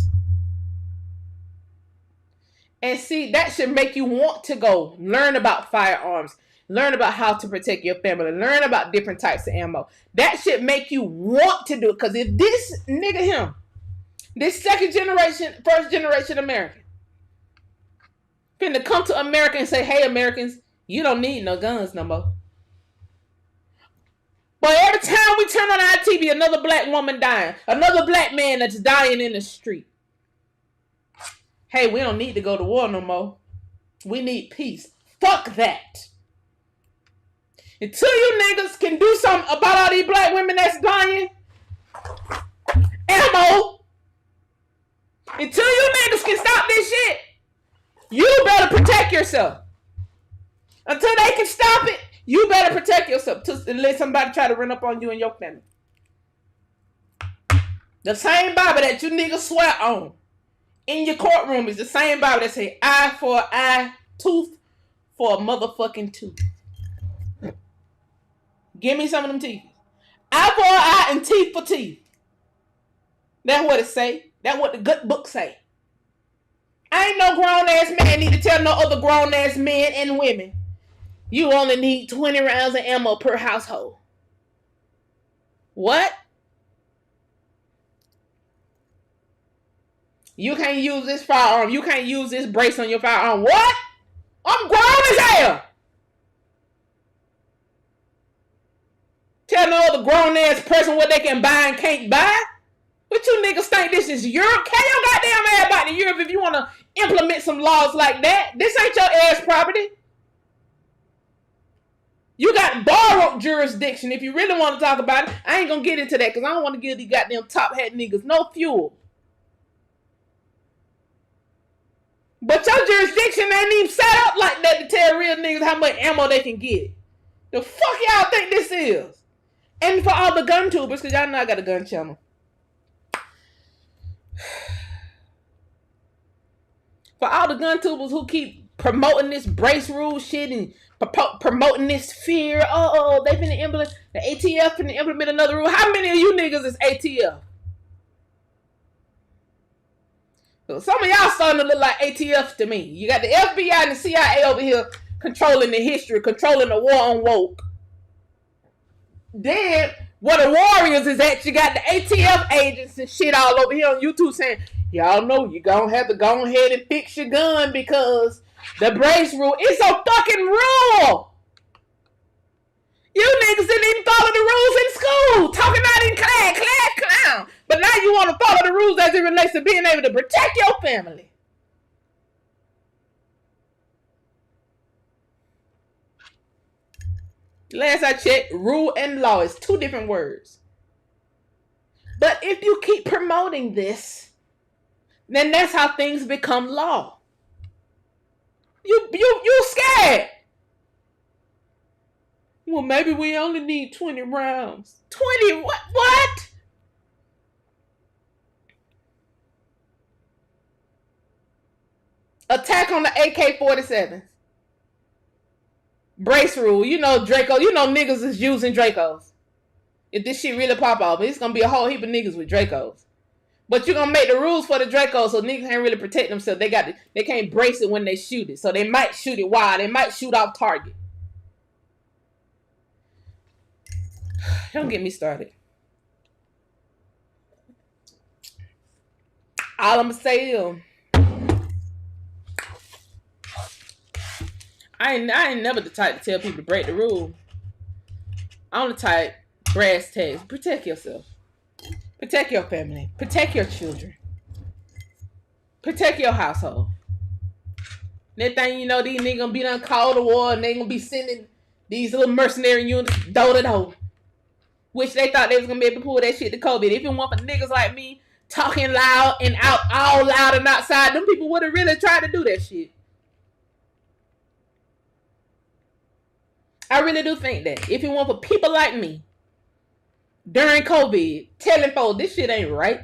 And see, that should make you want to go learn about firearms, learn about how to protect your family, learn about different types of ammo. That should make you want to do it. Because if this nigga him, this first generation American, finna come to America and say, hey, Americans, you don't need no guns no more. But every time we turn on our TV, another black woman dying, another black man that's dying in the street. Hey, we don't need to go to war no more. We need peace. Fuck that. Until you niggas can do something about all these black women that's dying, ammo. Until you niggas can stop this shit, you better protect yourself. Until they can stop it, you better protect yourself and let somebody try to run up on you and your family. The same Bible that you niggas swear on in your courtroom is the same Bible that say eye for an eye, tooth for a motherfucking tooth. Give me some of them teeth. Eye for an eye and teeth for teeth. That's what it say. That's what the good book say. I ain't no grown-ass man need to tell no other grown-ass men and women. You only need 20 rounds of ammo per household. What? You can't use this firearm. You can't use this brace on your firearm. What? I'm grown as hell. Tell no other grown-ass person what they can buy and can't buy? What What you niggas think this is Europe? Can your goddamn ass back to Europe if you want to implement some laws like that? This ain't your ass property. You got borrowed jurisdiction if you really want to talk about it. I ain't going to get into that because I don't want to give these goddamn top hat niggas no fuel. But your jurisdiction ain't even set up like that to tell real niggas how much ammo they can get. The fuck y'all think this is? And for all the gun tubers, because y'all know I got a gun channel. For all the gun tubers who keep promoting this brace rule shit and promoting this fear. Oh, they finna implement, the ATF finna implement another rule. How many of you niggas is ATF? So some of y'all starting to look like ATF to me. You got the FBI and the CIA over here controlling the history, controlling the war on woke. Then, where the warriors is at, you got the ATF agents and shit all over here on YouTube saying, y'all know you gonna have to go ahead and fix your gun because the brace rule is a fucking rule. You niggas didn't even follow the rules in school. Talking about in class clown. But now you want to follow the rules as it relates to being able to protect your family. Last I checked, rule and law is two different words. But if you keep promoting this, then that's how things become law. You scared. Well, maybe we only need 20 rounds. 20? What? Attack on the AK-47. Brace rule. You know Draco. You know niggas is using Dracos. If this shit really pop off, it's gonna be a whole heap of niggas with Dracos. But you're gonna make the rules for the Dracos so niggas can't really protect themselves. They can't brace it when they shoot it. So they might shoot it wide. They might shoot off target. Don't get me started. All I'm gonna say is, I ain't never the type to tell people to break the rule. I'm the type, brass tacks, protect yourself. Protect your family. Protect your children. Protect your household. Next thing you know, these niggas gonna be done call the war and they gonna be sending these little mercenary units door to door. Which they thought they was gonna be able to pull that shit to COVID. If it weren't for niggas like me talking loud and out, all loud and outside, them people would have really tried to do that shit. I really do think that. If it weren't for people like me during COVID telling folks this shit ain't right.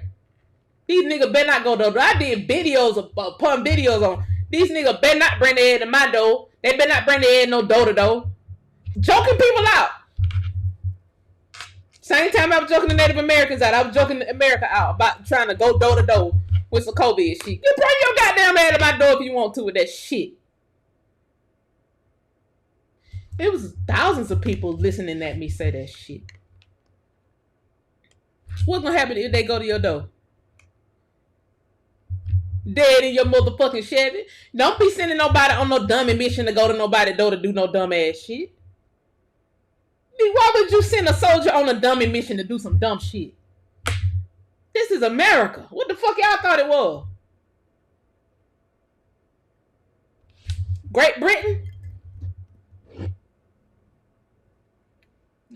These niggas better not go door to door. I did videos upon videos on these niggas better not bring their head to my door. They better not bring their head no door to door. Joking people out. Same time I was joking the Native Americans out, I was joking America out about trying to go door to door with some COVID shit. You bring your goddamn head to my door if you want to with that shit. It was thousands of people listening at me say that shit. What's gonna happen if they go to your door? Dead in your motherfucking Chevy? Don't be sending nobody on no dumb mission to go to nobody's door to do no dumb ass shit. Why would you send a soldier on a dummy mission to do some dumb shit? This is America. What the fuck y'all thought it was? Great Britain?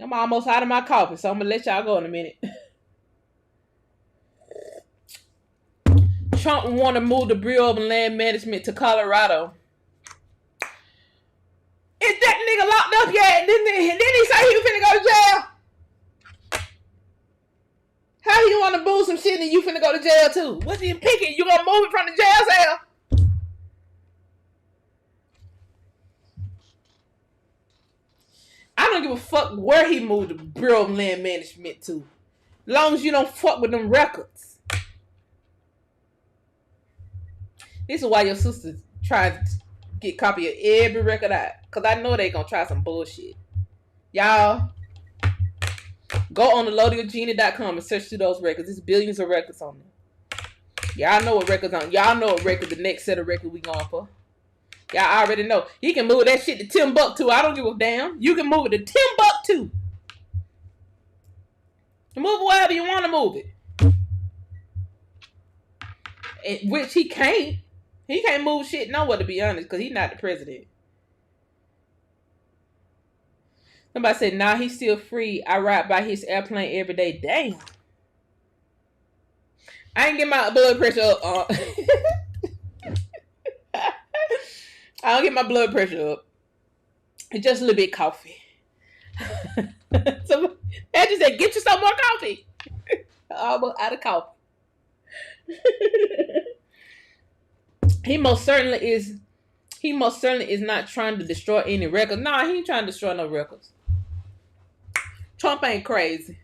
I'm almost out of my coffee, so I'm going to let y'all go in a minute. Trump want to move the Bureau of Land Management to Colorado. Is that nigga locked up yet? Didn't he say he was finna go to jail? How you want to move some shit and you finna go to jail too? What's you picking? You gonna move it from the jail cell? I don't give a fuck where he moved the Bureau of Land Management to. As long as you don't fuck with them records. This is why your sister tried to get a copy of every record out. Because I know they gonna try some bullshit. Y'all, go on the loadingofgenie.com and search through those records. There's billions of records on there. Y'all know what records on. Y'all know what record the next set of records we going for. Y'all already know. You can move that shit to Timbuktu. I don't give a damn. You can move it to Timbuktu. Move it wherever you want to move it. which he can't. He can't move shit nowhere, to be honest, because he's not the president. Somebody said, nah, he's still free. I ride by his airplane every day. Damn. I ain't get my blood pressure up. I don't get my blood pressure up. It's just a little bit coffee. So I just said, get you some more coffee. Almost out of coffee. He most certainly is not trying to destroy any records. Nah, he ain't trying to destroy no records. Trump ain't crazy.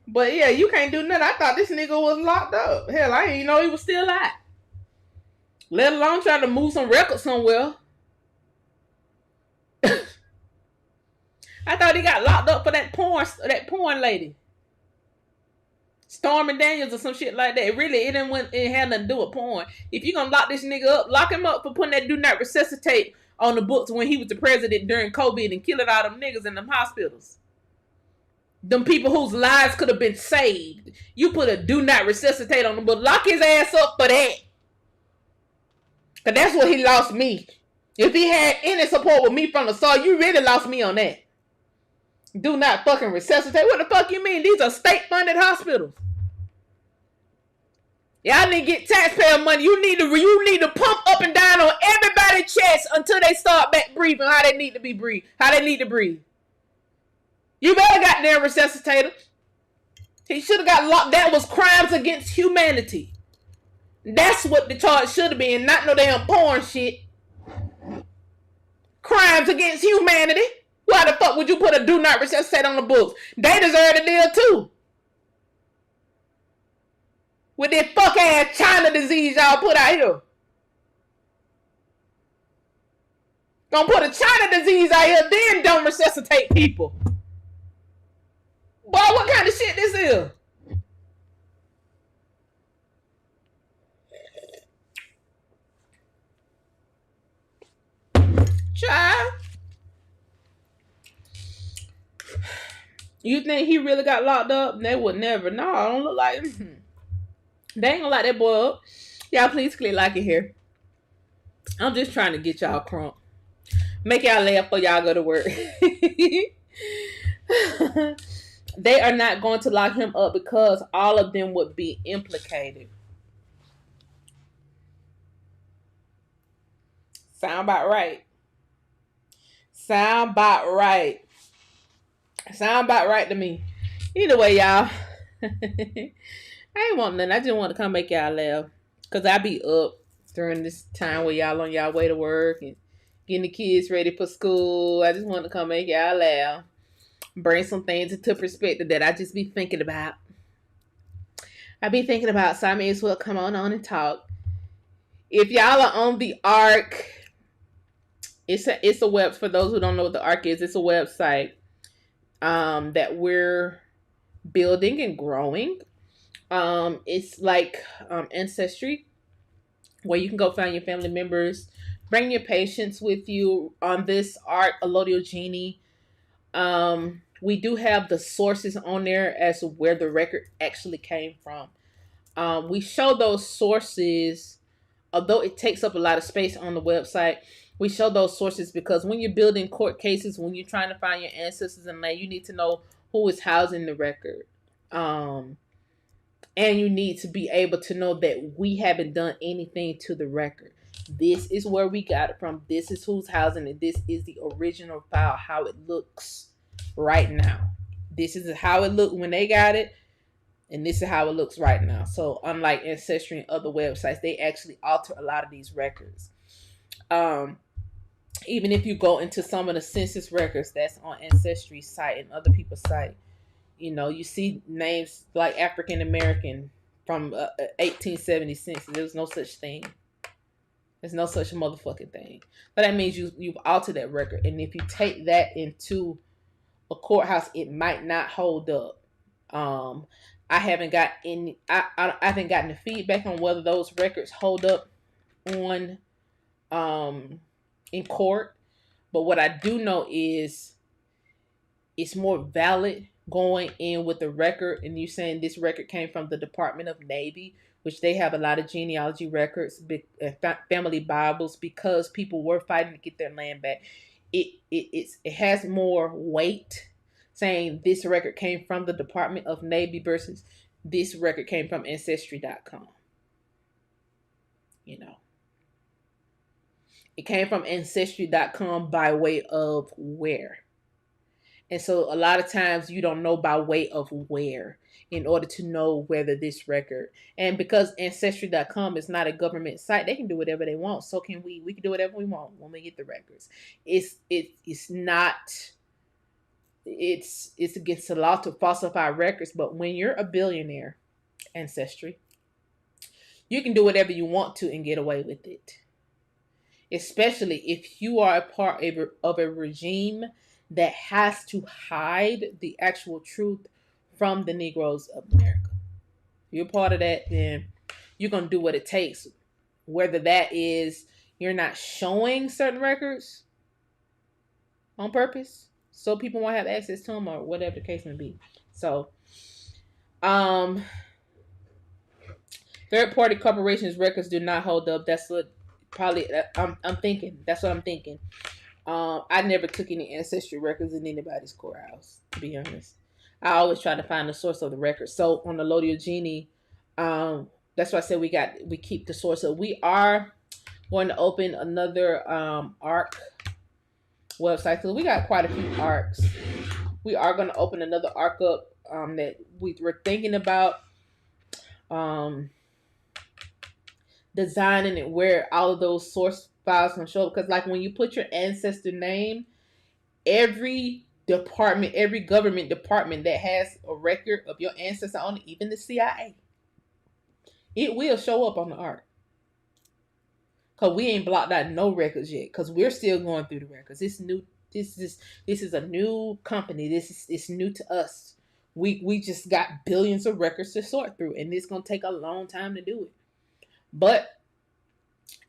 But yeah, you can't do nothing. I thought this nigga was locked up. Hell, I didn't even know he was still alive. Let alone trying to move some records somewhere. I thought he got locked up for that porn lady. Stormy Daniels or some shit like that. It had nothing to do with porn. If you gonna lock this nigga up, lock him up for putting that do not resuscitate on the books when he was the president during COVID and killing all them niggas in them hospitals. Them people whose lives could have been saved. You put a do not resuscitate on the book. Lock his ass up for that. Cause that's what he lost me. If he had any support with me from the start, you really lost me on that. Do not fucking resuscitate. What the fuck you mean? These are state-funded hospitals. Y'all need to get taxpayer money. You need to pump up and down on everybody's chest until they start back breathing how they need to be breathe. How they need to breathe. You better got there resuscitator. He should have got locked. That was crimes against humanity. That's what the charge should have been, not no damn porn shit. Crimes against humanity. Why the fuck would you put a do not resuscitate on the books? They deserve a deal too. With this fuck ass China disease y'all put out here. Gonna put a China disease out here, then don't resuscitate people. Boy, what kind of shit this is? Child. You think he really got locked up? They would never. No, I don't look like him. They ain't gonna lock that boy up. Y'all please click like it here. I'm just trying to get y'all crunk. Make y'all laugh before y'all go to work. They are not going to lock him up because all of them would be implicated. Sound about right. Sound about right. Sound about right to me. Either way, y'all. I ain't want nothing. I just want to come make y'all laugh. Because I be up during this time where y'all on y'all way to work and getting the kids ready for school. I just want to come make y'all laugh. Bring some things into perspective that I just be thinking about. I be thinking about, so I may as well come on and talk. If y'all are on the ARC, it's a web, for those who don't know what the ARC is, it's a website that we're building and growing. It's like Ancestry, where you can go find your family members, bring your patients with you on this ARC, Allodial Genie. We do have the sources on there as to where the record actually came from. We show those sources, although it takes up a lot of space on the website. We show those sources because when you're building court cases, when you're trying to find your ancestors and land, you need to know who is housing the record. And you need to be able to know that we haven't done anything to the record. This is where we got it from. This is who's housing it. This is the original file, how it looks right now. This is how it looked when they got it. And this is how it looks right now. So unlike Ancestry and other websites, they actually alter a lot of these records. Even if you go into some of the census records that's on Ancestry's site and other people's site, you know, you see names like African American from 1870 census. There's no such thing. There's no such motherfucking thing. But that means you've altered that record. And if you take that into a courthouse, it might not hold up. I haven't got any. I haven't gotten the feedback on whether those records hold up on in court. But what I do know is it's more valid going in with a record and you saying this record came from the Department of Navy, which they have a lot of genealogy records, family Bibles, because people were fighting to get their land back. It has more weight saying this record came from the Department of Navy versus this record came from Ancestry.com. You know, it came from Ancestry.com by way of where. And so a lot of times you don't know by way of where in order to know whether this record, and because Ancestry.com is not a government site, they can do whatever they want. So can we. We can do whatever we want when we get the records. It's not, it's against the law to falsify records, but when you're a billionaire, Ancestry, you can do whatever you want to and get away with it. Especially if you are a part of a regime that has to hide the actual truth from the Negroes of America. If you're part of that, then you're going to do what it takes. Whether that is you're not showing certain records on purpose so people won't have access to them, or whatever the case may be. So, third-party corporations' records do not hold up. That's what probably I'm thinking. That's what I'm thinking. I never took any ancestry records in anybody's courthouse, to be honest. I always try to find the source of the record. So on the Lodio Genie, that's why I said we keep the source of. We are going to open another ARC website. So we got quite a few ARCs. We are going to open another ARC up that we were thinking about designing it where all of those source files can show up. Because like when you put your ancestor name, every department, every government department that has a record of your ancestor on it, even the CIA, it will show up on the ARC. Because we ain't blocked out no records yet. Because we're still going through the records. It's new. This is a new company. It's new to us. We just got billions of records to sort through, and it's gonna take a long time to do it. But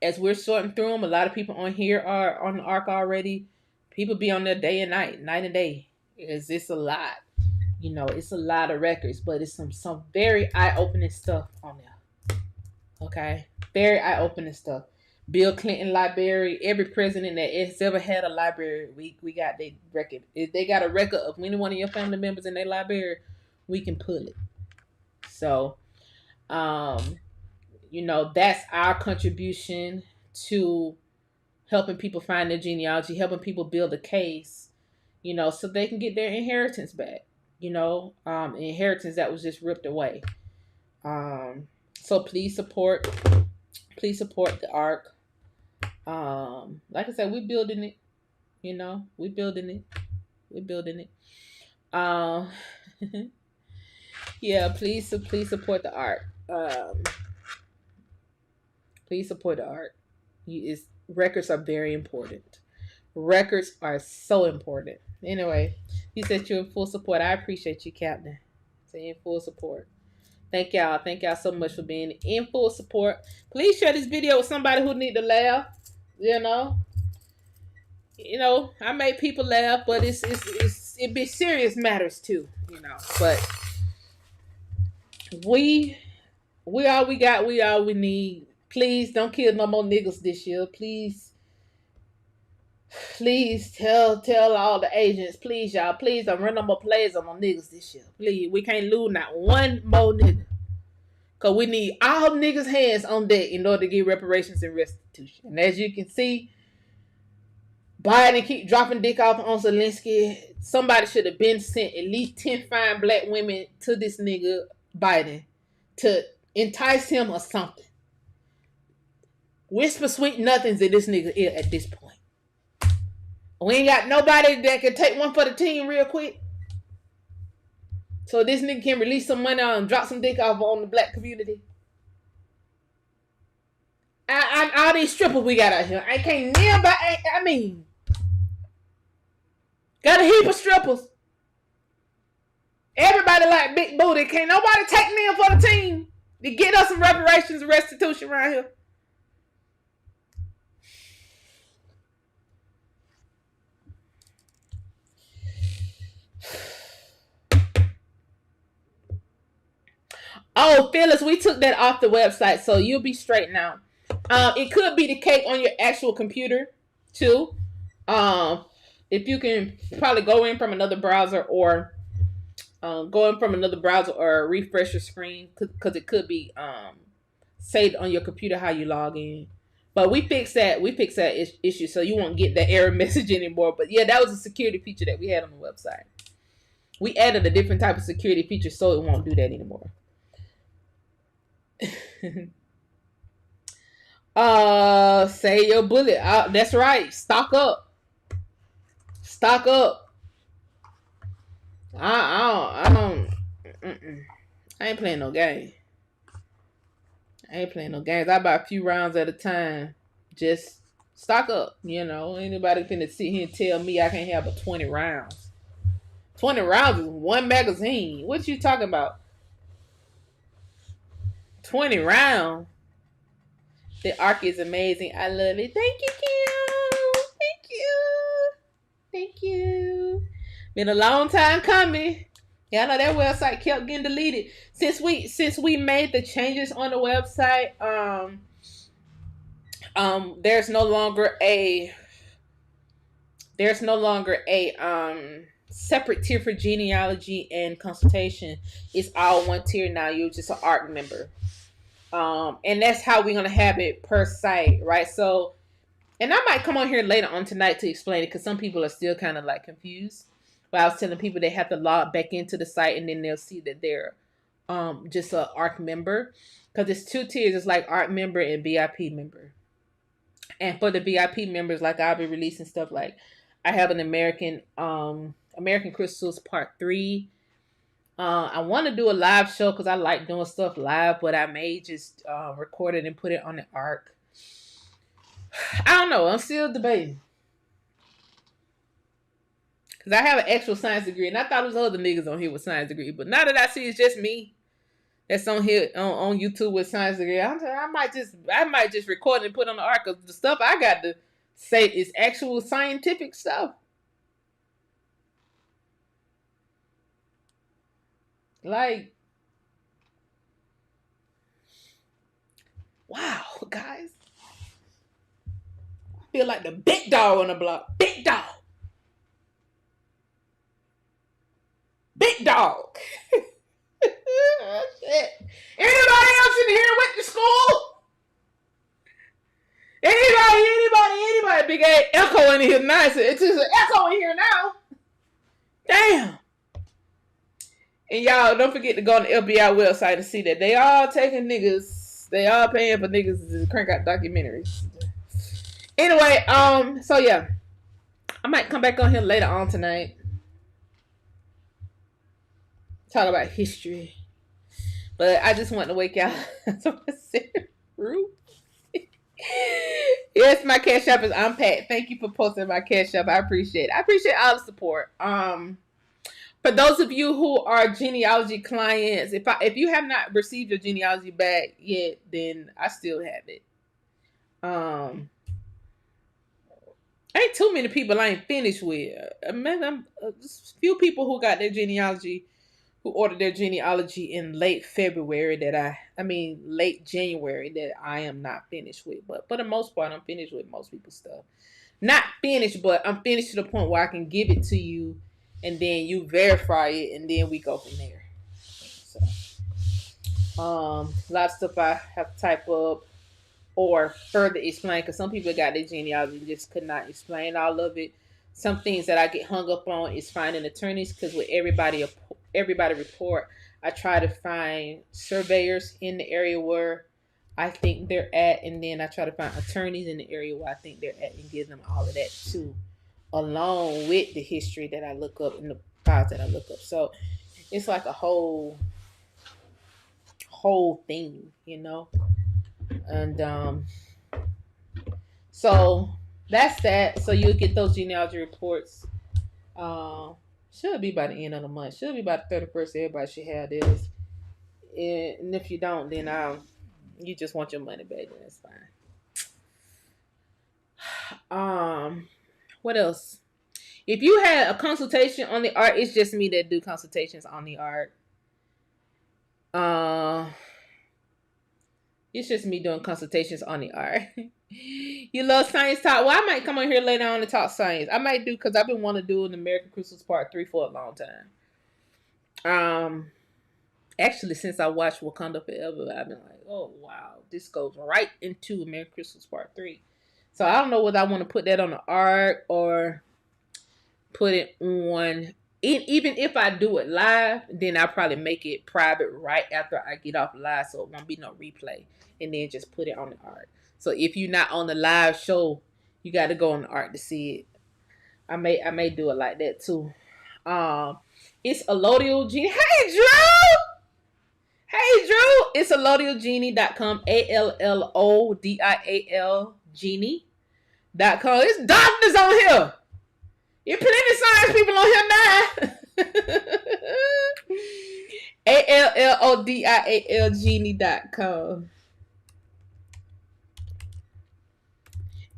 as we're sorting through them, a lot of people on here are on the ARC already. People be on there day and night, night and day. It's a lot. You know, it's a lot of records, but it's some very eye-opening stuff on there. Okay? Very eye-opening stuff. Bill Clinton library, every president that has ever had a library, we got their record. If they got a record of any one of your family members in their library, we can pull it. So, you know, that's our contribution to helping people find their genealogy, helping people build a case, you know, so they can get their inheritance back, you know, inheritance that was just ripped away. So please support the ARC. Like I said, we're building it, you know, we're building it. Yeah, please support the ARC. Please support the ARC. Records are very important. Records are so important. Anyway, he said you're in full support. I appreciate you, Captain. So you're in full support. Thank y'all. Thank y'all so much for being in full support. Please share this video with somebody who need to laugh. You know, I make people laugh, but it be serious matters too. You know, but we all we got. We all we need. Please don't kill no more niggas this year. Please tell all the agents, please y'all, please don't run no more plays on no niggas this year. Please, we can't lose not one more nigga. Cause we need all niggas' hands on deck in order to get reparations and restitution. And as you can see, Biden keep dropping dick off on Zelensky. Somebody should have been sent at least 10 fine black women to this nigga Biden to entice him or something. Whisper sweet nothings in this nigga ear at this point. We ain't got nobody that can take one for the team real quick. So this nigga can release some money on and drop some dick off on the black community. All these strippers we got out here. I can't never, I mean, got a heap of strippers. Everybody like big booty. Can't nobody take me in for the team to get us some reparations and restitution around here. Oh, Phyllis, we took that off the website, so you'll be straight now. It could be the cake on your actual computer too. Um, if you can probably go in from another browser or refresh your screen because it could be saved on your computer how you log in. But we fixed that. We fixed that issue, so you won't get that error message anymore. But yeah, that was a security feature that we had on the website. We added a different type of security feature, so it won't do that anymore. Say your bullet. That's right. Stock up. Stock up. I don't. I ain't playing no game. I ain't playing no games. I buy a few rounds at a time. Just stock up. You know, anybody finna sit here and tell me I can't have but 20 rounds. 20 rounds is one magazine. What you talking about? 20 rounds. The arc is amazing. I love it. Thank you, Kim. Thank you. Thank you. Been a long time coming. Yeah, I know that website kept getting deleted. Since we made the changes on the website, there's no longer a separate tier for genealogy and consultation. It's all one tier now. You're just an ARC member. And that's how we're gonna have it per site, right? So, and I might come on here later on tonight to explain it because some people are still kind of like confused. But I was telling people they have to log back into the site and then they'll see that they're just an ARC member because it's two tiers. It's like ARC member and VIP member. And for the VIP members, like I'll be releasing stuff like I have an American Crystals Part 3. I want to do a live show because I like doing stuff live, but I may just record it and put it on the ARC. I don't know. I'm still debating. Because I have an actual science degree, and I thought it was other niggas on here with science degree. But now that I see it's just me that's on here on YouTube with science degree, I might just record it and put it on the ARC because the stuff I got to say is actual scientific stuff. Like, wow, guys. I feel like the big dog on the block. Big dog. Big dog. Shit. Anybody else in here went to school? Anybody? Big ass echo in here. Nice. It's just an echo in here now. Damn. And y'all don't forget to go on the FBI website and see that they all taking niggas. They all paying for niggas to crank out documentaries. Anyway, so yeah. I might come back on here later on tonight. Talk about history. But I just want to wake y'all up. Yes, my Cash App is unpacked. Thank you for posting my Cash App. I appreciate it. I appreciate all the support. For those of you who are genealogy clients, if you have not received your genealogy back yet, then I still have it. Ain't too many people I ain't finished with. Man, just few people who got their genealogy, who ordered their genealogy in late January that I am not finished with. But for the most part, I'm finished with most people's stuff. Not finished, but I'm finished to the point where I can give it to you and then you verify it and then we go from there. So, a lot of stuff I have to type up or further explain because some people got their genealogy and just could not explain all of it. Some things that I get hung up on is finding attorneys because with everybody report, I try to find surveyors in the area where I think they're at, and then I try to find attorneys in the area where I think they're at and give them all of that too, along with the history that I look up and the files that I look up. So it's like a whole thing, you know. And so that's that. So you'll get those genealogy reports. Should be by the end of the month. Should be by the 31st. Everybody should have this. And if you don't, then you just want your money back, then that's fine. What else? If you had a consultation on the art, it's just me that do consultations on the art. It's just me doing consultations on the art. You love science talk? Well, I might come on here later on to talk science. I might do, because I've been wanting to do an American Crystals Part 3 for a long time. Actually, since I watched Wakanda Forever, I've been like, oh, wow. This goes right into American Crystals Part 3. So I don't know whether I want to put that on the art or put it on. Even if I do it live, then I'll probably make it private right after I get off live, so it won't be no replay, and then just put it on the art. So if you're not on the live show, you got to go on the art to see it. I may do it like that too. It's Allodial Genie. Hey Drew! Hey Drew! It's allodialgenie.com. ALLODIAL Genie.com. It's doctors on here. You're plenty of science people on here now. ALLODIAL Genie.com.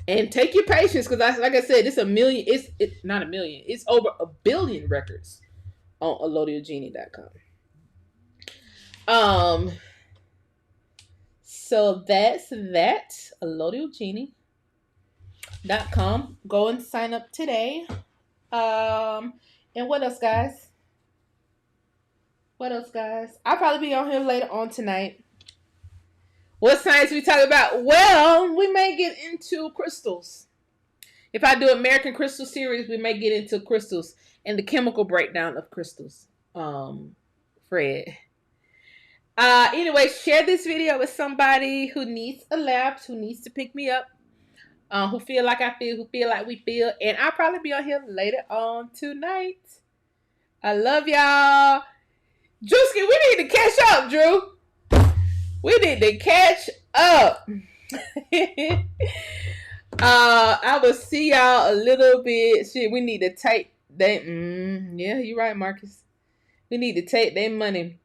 And take your patience, because like I said, it's a million. It's not a million. It's over 1 billion records on allodialgenie.com. So that's that. allodialgenie.com. Go and sign up today. And what else, guys? I'll probably be on here later on tonight. What science we talk about? Well, we may get into crystals. If I do American Crystal series, we may get into crystals and the chemical breakdown of crystals. Fred. Anyway, share this video with somebody who needs a laugh, who needs to pick me up. Who feel like I feel, who feel like we feel. And I'll probably be on here later on tonight. I love y'all. Drewski, we need to catch up, Drew. We need to catch up. I will see y'all a little bit. Shit, we need to take that. Yeah, you're right, Marcus. We need to take their money.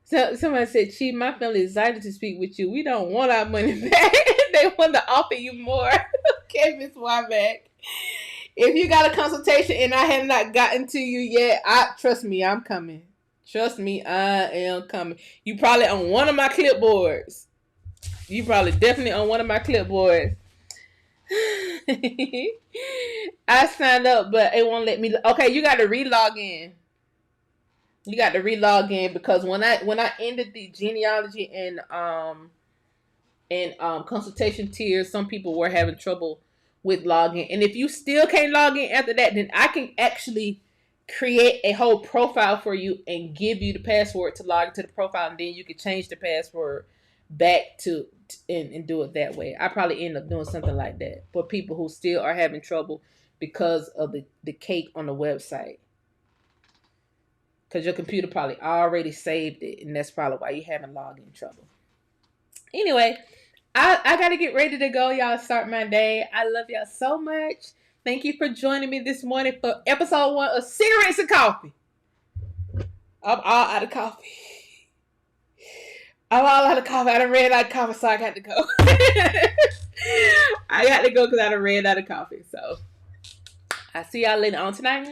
So somebody said, Chief, my family is excited to speak with you. We don't want our money back. They want to offer you more. Okay, Miss Wyback. If you got a consultation and I have not gotten to you yet, trust me, I'm coming. Trust me, I am coming. You probably on one of my clipboards. Definitely on one of my clipboards. I signed up, but it won't let me. Okay, you got to re-log in. Because when I ended the genealogy and consultation tiers, some people were having trouble with logging. And if you still can't log in after that, then I can actually create a whole profile for you and give you the password to log into the profile, and then you can change the password back to and do it that way. I probably end up doing something like that for people who still are having trouble because of the cake on the website. Because your computer probably already saved it, and that's probably why you're having login trouble. Anyway, I got to get ready to go. Y'all start my day. I love y'all so much. Thank you for joining me this morning for episode 1 of Cigarettes and Coffee. I'm all out of coffee. I done ran out of coffee, so I got to go. I got to go because I done ran out of coffee. So, I'll see y'all later on tonight.